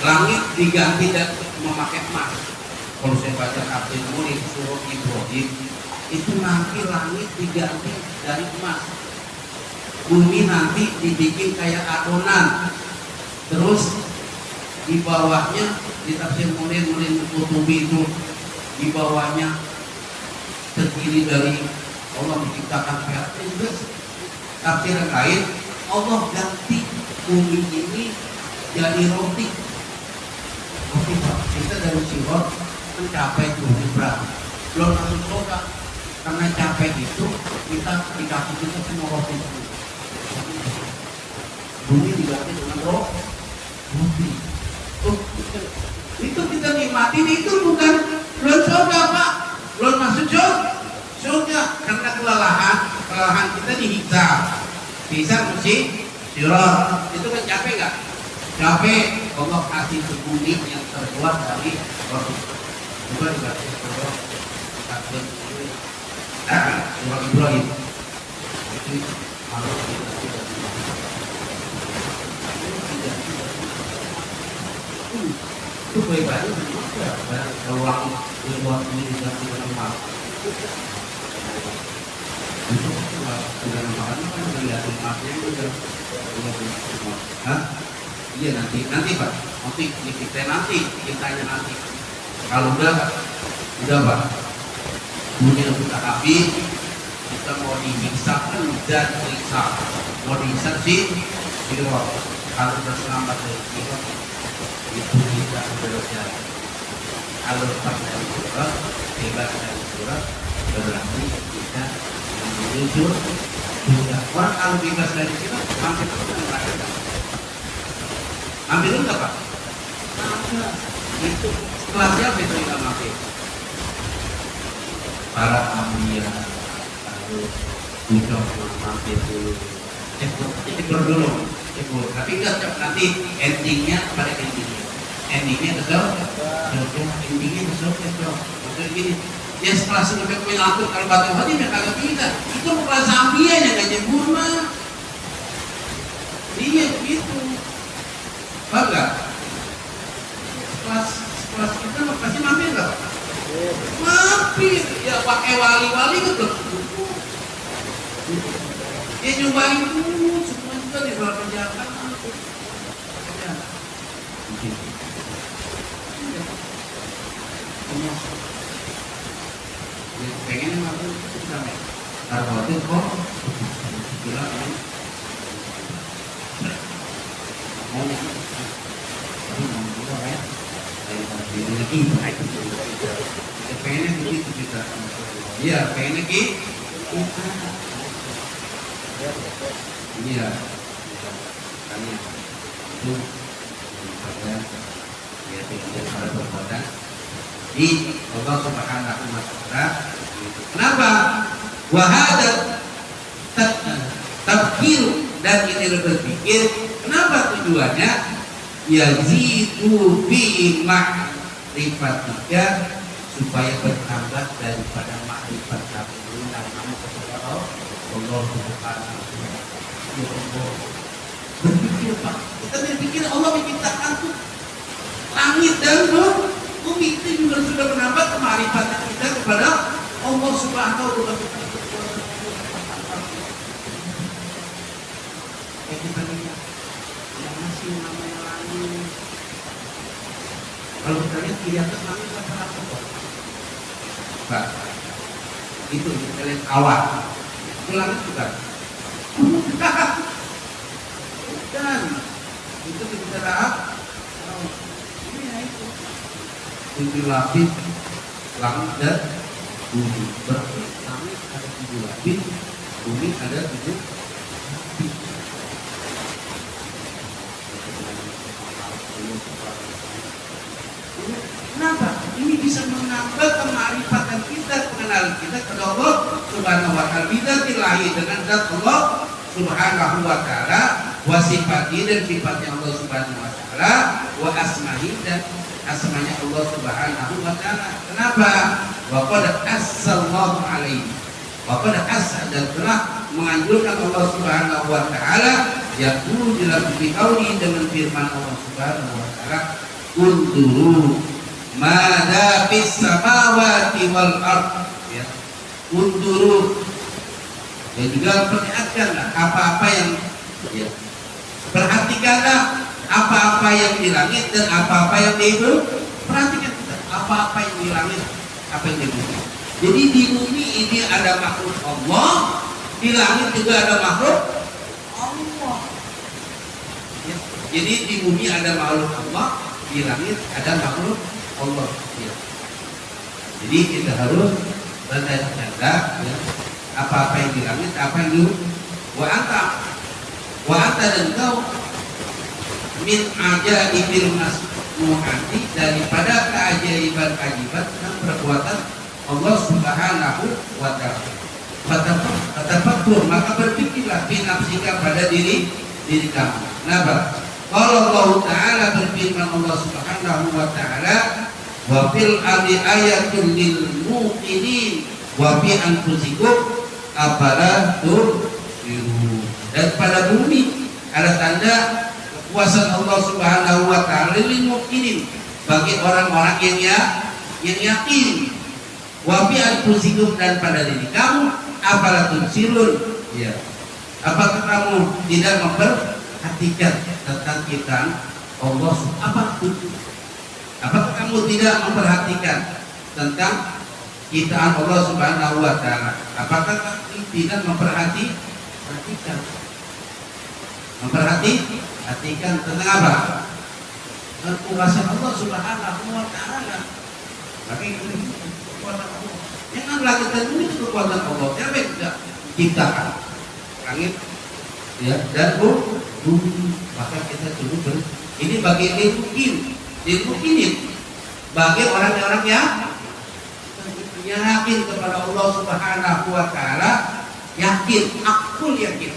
langit diganti dan memakai emas. Kalau saya baca Tafsir Munir surah Ibrahim, itu nanti langit diganti dari emas, bumi nanti dibikin kayak adonan, terus di bawahnya di Tafsir Munir Qutubi itu di bawahnya terdiri dari Allah menciptakan kayak tafsir yang lain. Allah ganti bumi ini jadi roti. Pak, kita dari Sirot mencapai bumi berapa? Belum masuk surga. Karena capek itu kita dikasih kita semua roti. Bumi diganti dengan roti. Itu kita nikmatin, itu bukan belum surga Pak, belum masuk surga, karena kelelahan kita dihisab mesti Sirot. Itu kan capek nggak? Capek. Allah kasih ke bumi yang terbuat dari roti. Coba dikasih surah Ibrahim. Itu harus kita tidak itu baik-baik kalau waktu buat ini diganti dengan emas itu sudah makan kan melihat emasnya udah iya nanti Pak, nanti kitanya nanti kalau udah Pak, dunia kita habis, kita mau dihisab kan dan dihisab, mau dihisab sih kalau berselamat dari Sirot itu kita berjalan. Kalau lepas dari Sirot, bebas dari Sirot, berarti kita menuju surga. Orang kalau bebas dari Sirot, hampir enggak Pak? Enggak. Itu setelah siapa itu yang mampir? Para ambiya lalu bukan mampir dulu. Cekor dulu. Tapi enggak nanti endingnya pada endingnya ke surga, endingnya ke surga. Maksudnya gini, ya setelah sebelum aku kalau batu hati ya kagak bisa. Itu bukan sambian yang nggak nyebur mah. Iya begitu. Paham nggak? Setelah kita pasti mampir nggak? Mampir. Ya pakai wali-wali gitu. Dia nyobain dulu semua juga di luar perjalanan. Ya, pengen mampu kita mek. Khawatir kok kira ini mau nih. Tapi mau ya. Ini lagi pengennya begitu kita. Iya, pengennya gitu. Iya, kami itu pada ya tidak pada perbuatan di Allah Subhanahu wa Ta'ala. Kenapa? Wahadat tafkir dan ini berpikir. Kenapa tujuannya? Yazidu bi ma'rifatika, supaya bertambah daripada makrifat kamu dan kamu kepada Allah Subhanahu wa Ta'ala. Ya Allah, berpikir Pak, kita berpikir Allah menciptakan tuh langit dan bumi, itu juga sudah menambah kemarifatan kita kepada Allah Subhanahu wa Ta'ala. Kita lihat yang masih namanya langit. Kalau kita lihat kiri atas langit apa? Pak, itu kita lihat awan. Itu langit bukan? Bukan. Itu kita lihat. Ini ya itu. 7 lapis langit dan bumi. Berarti langit ada 7 lapis, bumi ada 7 lapis. Kenapa? Ini bisa menambah kemarifatan kita, pengenalan kita kepada Allah Subhanahu wa Ta'ala. Bidzatillahi, dengan zat Allah Subhanahu wa Ta'ala, wa sifati, dan sifatnya Allah Subhanahu wa Ta'ala, wa asmahi, dan asmanya Allah Subhanahu wa Ta'ala. Kenapa? Wa qad assallahu alaihi, wa qad assa, dan telah menganjurkan Allah Subhanahu wa Ta'ala, yaqulu dalam qauli, dengan firman Allah Subhanahu wa Ta'ala, unduru mada fis samawati wal ard, ya. Unduru, dan juga perhatikanlah apa-apa yang, ya, perhatikanlah apa-apa yang di langit dan apa-apa yang di bumi. Perhatikan kita, apa-apa yang di langit, apa yang di bumi. Jadi di bumi ini ada makhluk Allah, di langit juga ada makhluk Allah, ya. Jadi di bumi ada makhluk Allah, di langit ada makhluk Allah, ya. Jadi kita harus bertanda-tanda, ya, apa-apa yang di langit, apa yang di wa anta dan kau min ajaibil masnu'ati, daripada keajaiban-keajaiban dan perbuatan Allah Subhanahu wa Ta'ala. Fatafakkur, maka berpikirlah fi nafsika, pada diri kamu. Kenapa? Kalau Allah Ta'ala berfirman, Allah Subhanahu wa Ta'ala, wa fil ardi ayatun lil muqinin wa fi anfusikum afala tubsirun. Dan pada bumi ada tanda kekuasaan Allah Subhanahu wa Ta'ala lil muqinin, bagi orang-orang yang yakin. Wa fi anfusikum, dan pada diri kamu, afala tubsirun, ya. Apakah kamu tidak memperhatikan tentang kita Allah? Apakah kamu tidak memperhatikan tentang ciptaan Allah Subhanahu wa Ta'ala? Apakah kamu tidak memperhatikan tentang apa? Kekuasaan Allah Subhanahu wa Ta'ala. Tapi kekuasaan Allah, jangan langit dan bumi itu kekuasaan Allah. Siapa yang tidak ciptakan langit, ya, dan bumi? Maka kita coba ini bagi dimungkinin bagi orang-orang yang yakin kepada Allah Subhanahu wa Ta'ala, yakin, akul yakin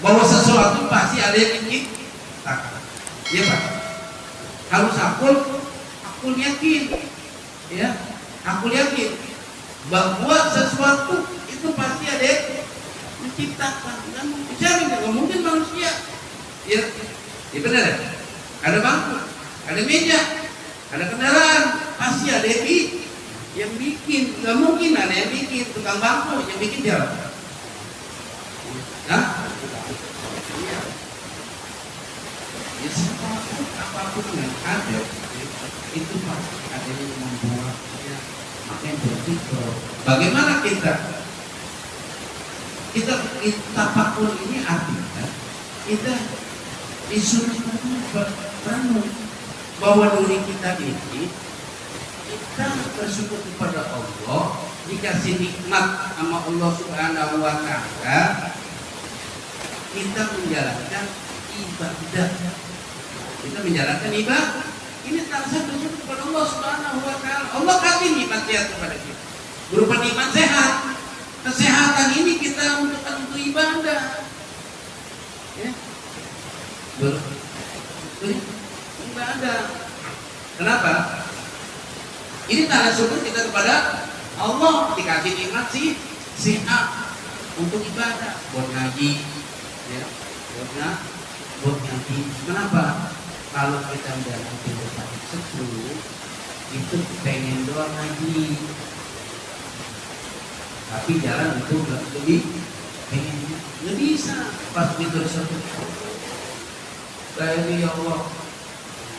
bahwa sesuatu pasti ada yang diciptakan, ya Pak. Harus akul yakin, ya, akul yakin bahwa sesuatu itu pasti ada yang menciptakan. Dan siapa yang mungkin manusia, ya, ya benar ya? Ada bangku, ada meja, ada kendaraan, pasti ada yang bikin. Gak mungkin ada yang bikin tukang bangku, yang bikin dia. Nah, iya. Ya, apapun yang ada, itu pasti ada yang membuatnya. Makanya berpikir bagaimana kita tafakur ini artinya kita disuruh merenung bahwa diri kita ini kita bersyukur kepada Allah, dikasih nikmat sama Allah Subhanahu wa Ta'ala, kita menjalankan ibadah. Kita menjalankan ibadah. Ini tanpa bersyukur kepada Allah Subhanahu wa Ta'ala. Allah kasih nikmat sehat kepada kita. Berupa nikmat sehat. Kesehatan ini kita untuk ibadah. Ya. Ibadah. Kenapa? Ini tanda syukur kita kepada Allah, dikasih nikmat sih sehat untuk ibadah, buat ngaji, ya, buat ngaji. Kenapa? Kalau kita menjalani sakit sepuh, itu pengen doang ngaji, tapi jalan itu lebih pengen nggak bisa. Pas itu satu, ya Allah,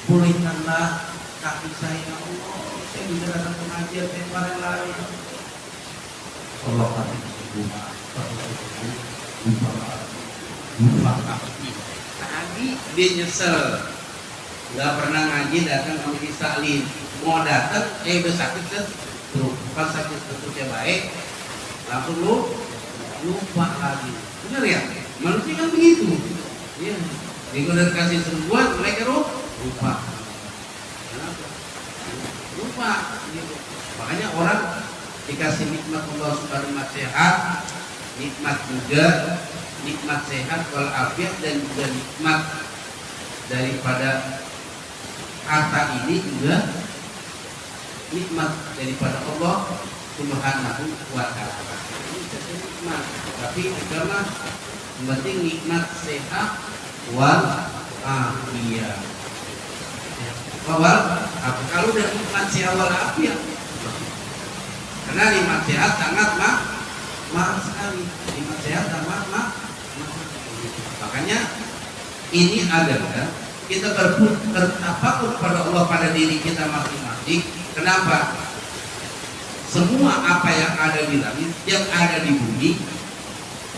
pulihkanlah kaki saya, ya Allah. Saya bisa datang pengajian yang lain. Allah kasih kesembuhan, lupa kaki. Tadi dia nyesel, nggak pernah ngaji, datang sama disalin. Mau datang, sakit terus. Pas sakit terusnya baik, langsung lupa lagi. Benar ya? Manusia kan begitu. Iya. Dia kasih sembuhan, mereka lupa. Lupa gitu. Makanya orang dikasih nikmat Allah Subhanahu wa Ta'ala, nikmat juga, nikmat sehat walafiat, dan juga nikmat daripada harta ini juga nikmat daripada Allah Subhanahu wa Ta'ala. Ini nikmat, tapi karena yang penting nikmat sehat walafiat. Kalau udah nikmat sehat walafiat, karena nikmat sehat sangat mahal sekali. Nikmat sehat sangat mahal. Makanya ini adalah kita bertafakur kepada Allah pada diri kita masing-masing. Kenapa? Semua apa yang ada di langit, yang ada di bumi,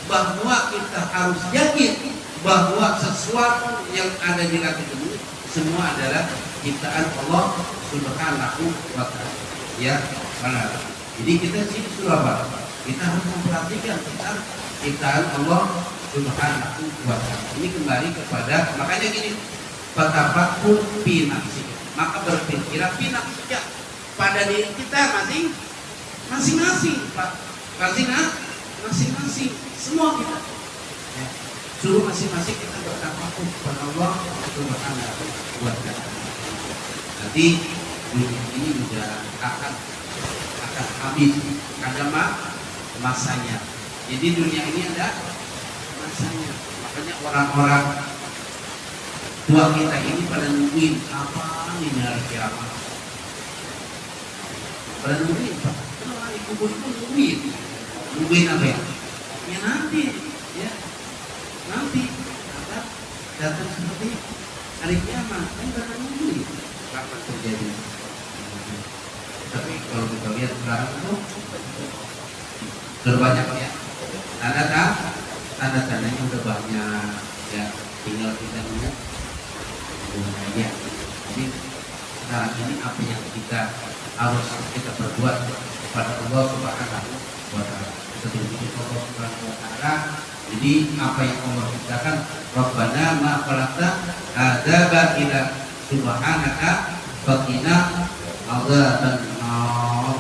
bahwa kita harus yakin bahwa sesuatu yang ada di langit ini semua adalah ciptaan Allah Subhanahu wa Ta'ala. Ya, benar. Jadi kita sih sudah apa? Kita harus memperhatikan tentang ciptaan Allah Subhanahu wa Ta'ala. Ini kembali kepada, makanya gini, fatafakkur fi nafsi. Maka berpikirlah fi nafsi, pada diri kita masing-masing, Pak. Masing-masing, semua kita. Ya. Suruh masing-masing kita bertafakur kepada Allah Subhanahu wa Ta'ala. Nanti dunia ini juga akan habis, ada masanya. Jadi dunia ini ada masanya. Makanya orang-orang tua kita ini pada nungguin apa ini hari kiamat. Pada nungguin, Pak. Kalau hari kubur itu nungguin apa ya? Ya nanti, ya nanti akan datang seperti hari kiamat. Kan pada nungguin kapan terjadi. Tapi kalau kita lihat sekarang itu terbanyak ya, tanda-tandanya udah banyak ya, tinggal kita lihat aja. Jadi sekarang ini apa yang kita harus kita perbuat kepada Allah Subhanahu wa Ta'ala, seperti Allah Subhanahu wa Ta'ala. Jadi apa yang Allah ciptakan, Rabbana ma khalaqta hadza batila subhanaka faqina adzaban nar.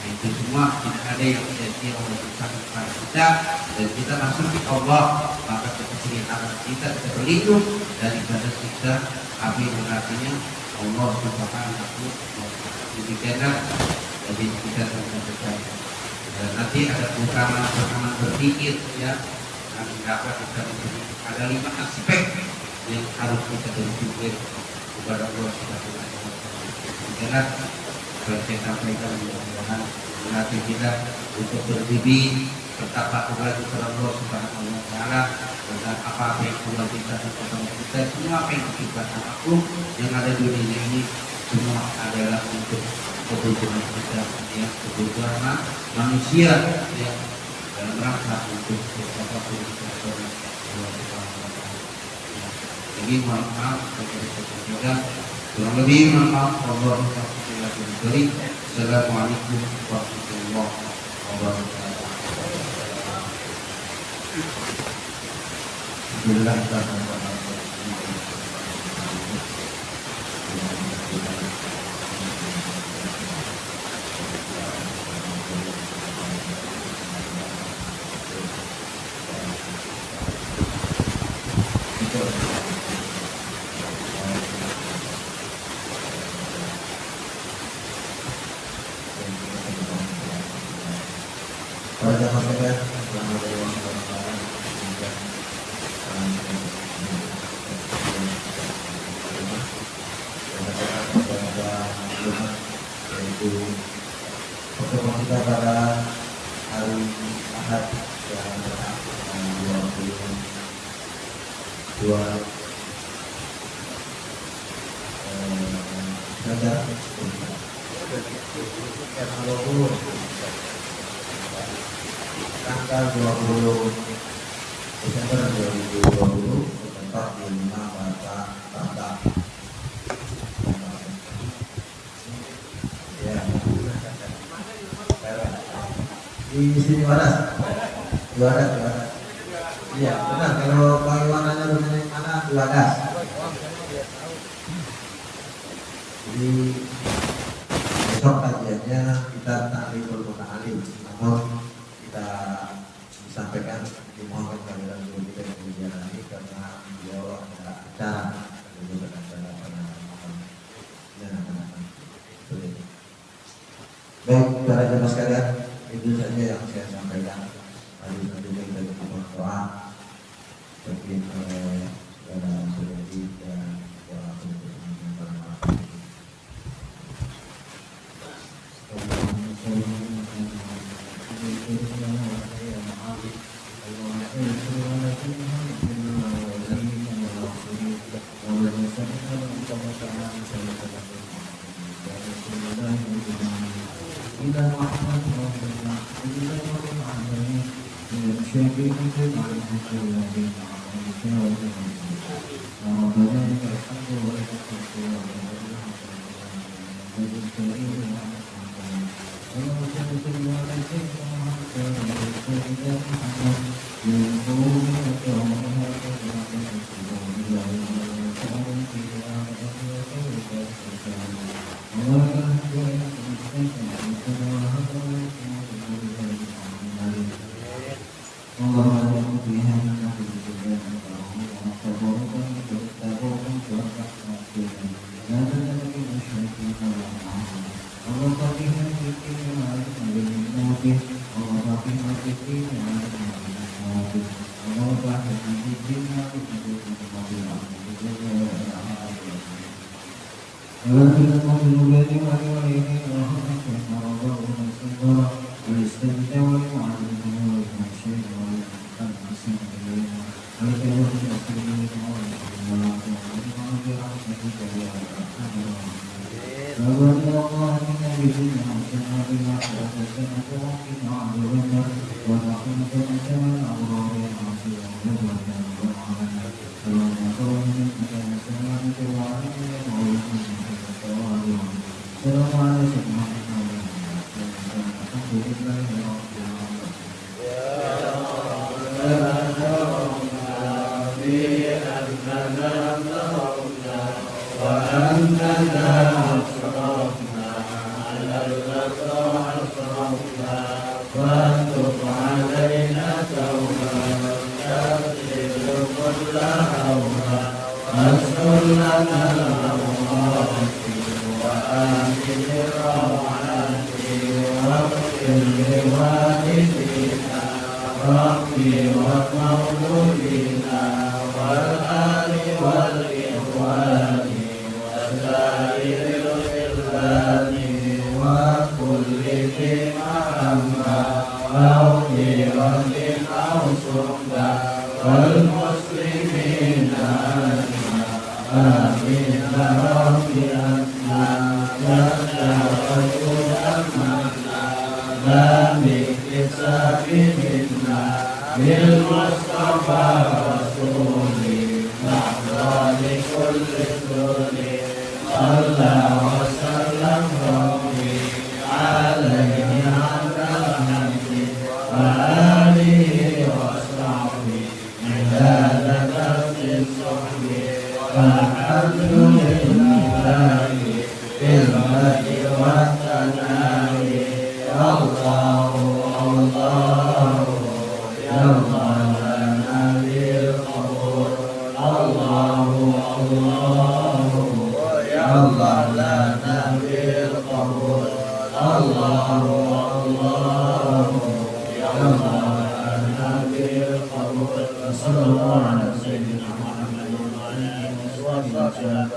Itu semua tidak ada yang sia-sia Allah ciptakan kepada kita, dan kita masuk ke Allah, maka kesulitan kita berlindung daripada siksa api neraka-Nya Allah Subhanahu wa Ta'ala. Demikianlah jadi kita sampaikan. Dan nanti ada pengalaman berpikir ya, dan dapat kita ada 5 aspek yang harus kita berpikir kepada Allah Subhanahu wa Ta'ala. Demikianlah saya sampaikan, mudah-mudahan melatih kita untuk berdiri bertakwa kepada Allah Subhanahu wa Ta'ala, dan apa yang Allah ciptakan kepada kita, semua apa yang diciptakan aku yang ada di dunia ini semua adalah untuk kebutuhan kita, ya, kebutuhan manusia, ya, dalam rangka untuk apapun kita ini mohon maaf kepada kurang lebih mohon maaf. Assalamualaikum warahmatullahi wabarakatuh. Para jamaah sekalian, selamat datang yaitu pertemuan kita pada hari Ahad yang 22 tanggal 20 Desember 2020 bertempat di Lima Bata Bata. Ya. Di sini Waras. Waras. Iya, benar. Kalau Pak Iwananya rumahnya mana? Waras. Jadi besok kajiannya kita takriful muta'alim, namun kita disampaikan dimohon kehadiran guru kita yang berbicara ini karena beliau ada acara baik para jemaah sekalian, itu saja yang saya sampaikan. Hari selanjutnya kita berdoa bagi saudara saudari dan para penuntut yang bermanfaat. Amin. بك سبيلنا بالمصطفى رسولي نحظى لكل الدول صلى وسلم ربي عليه عبد الحمد وآله وصحبه عبادة في الصحب والحمد لله في المجد والثناء الله الله يا الله لنا بالقبول الله الله يا الله لنا بالقبول الله الله يا الله لنا بالقبول صلى الله على سيدنا محمد وعلى اله وصحبه وسلم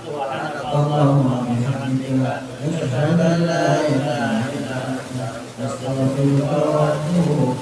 سبحانك اللهم وبحمدك اشهد ان لا اله الا انت نستغفرك ونتوب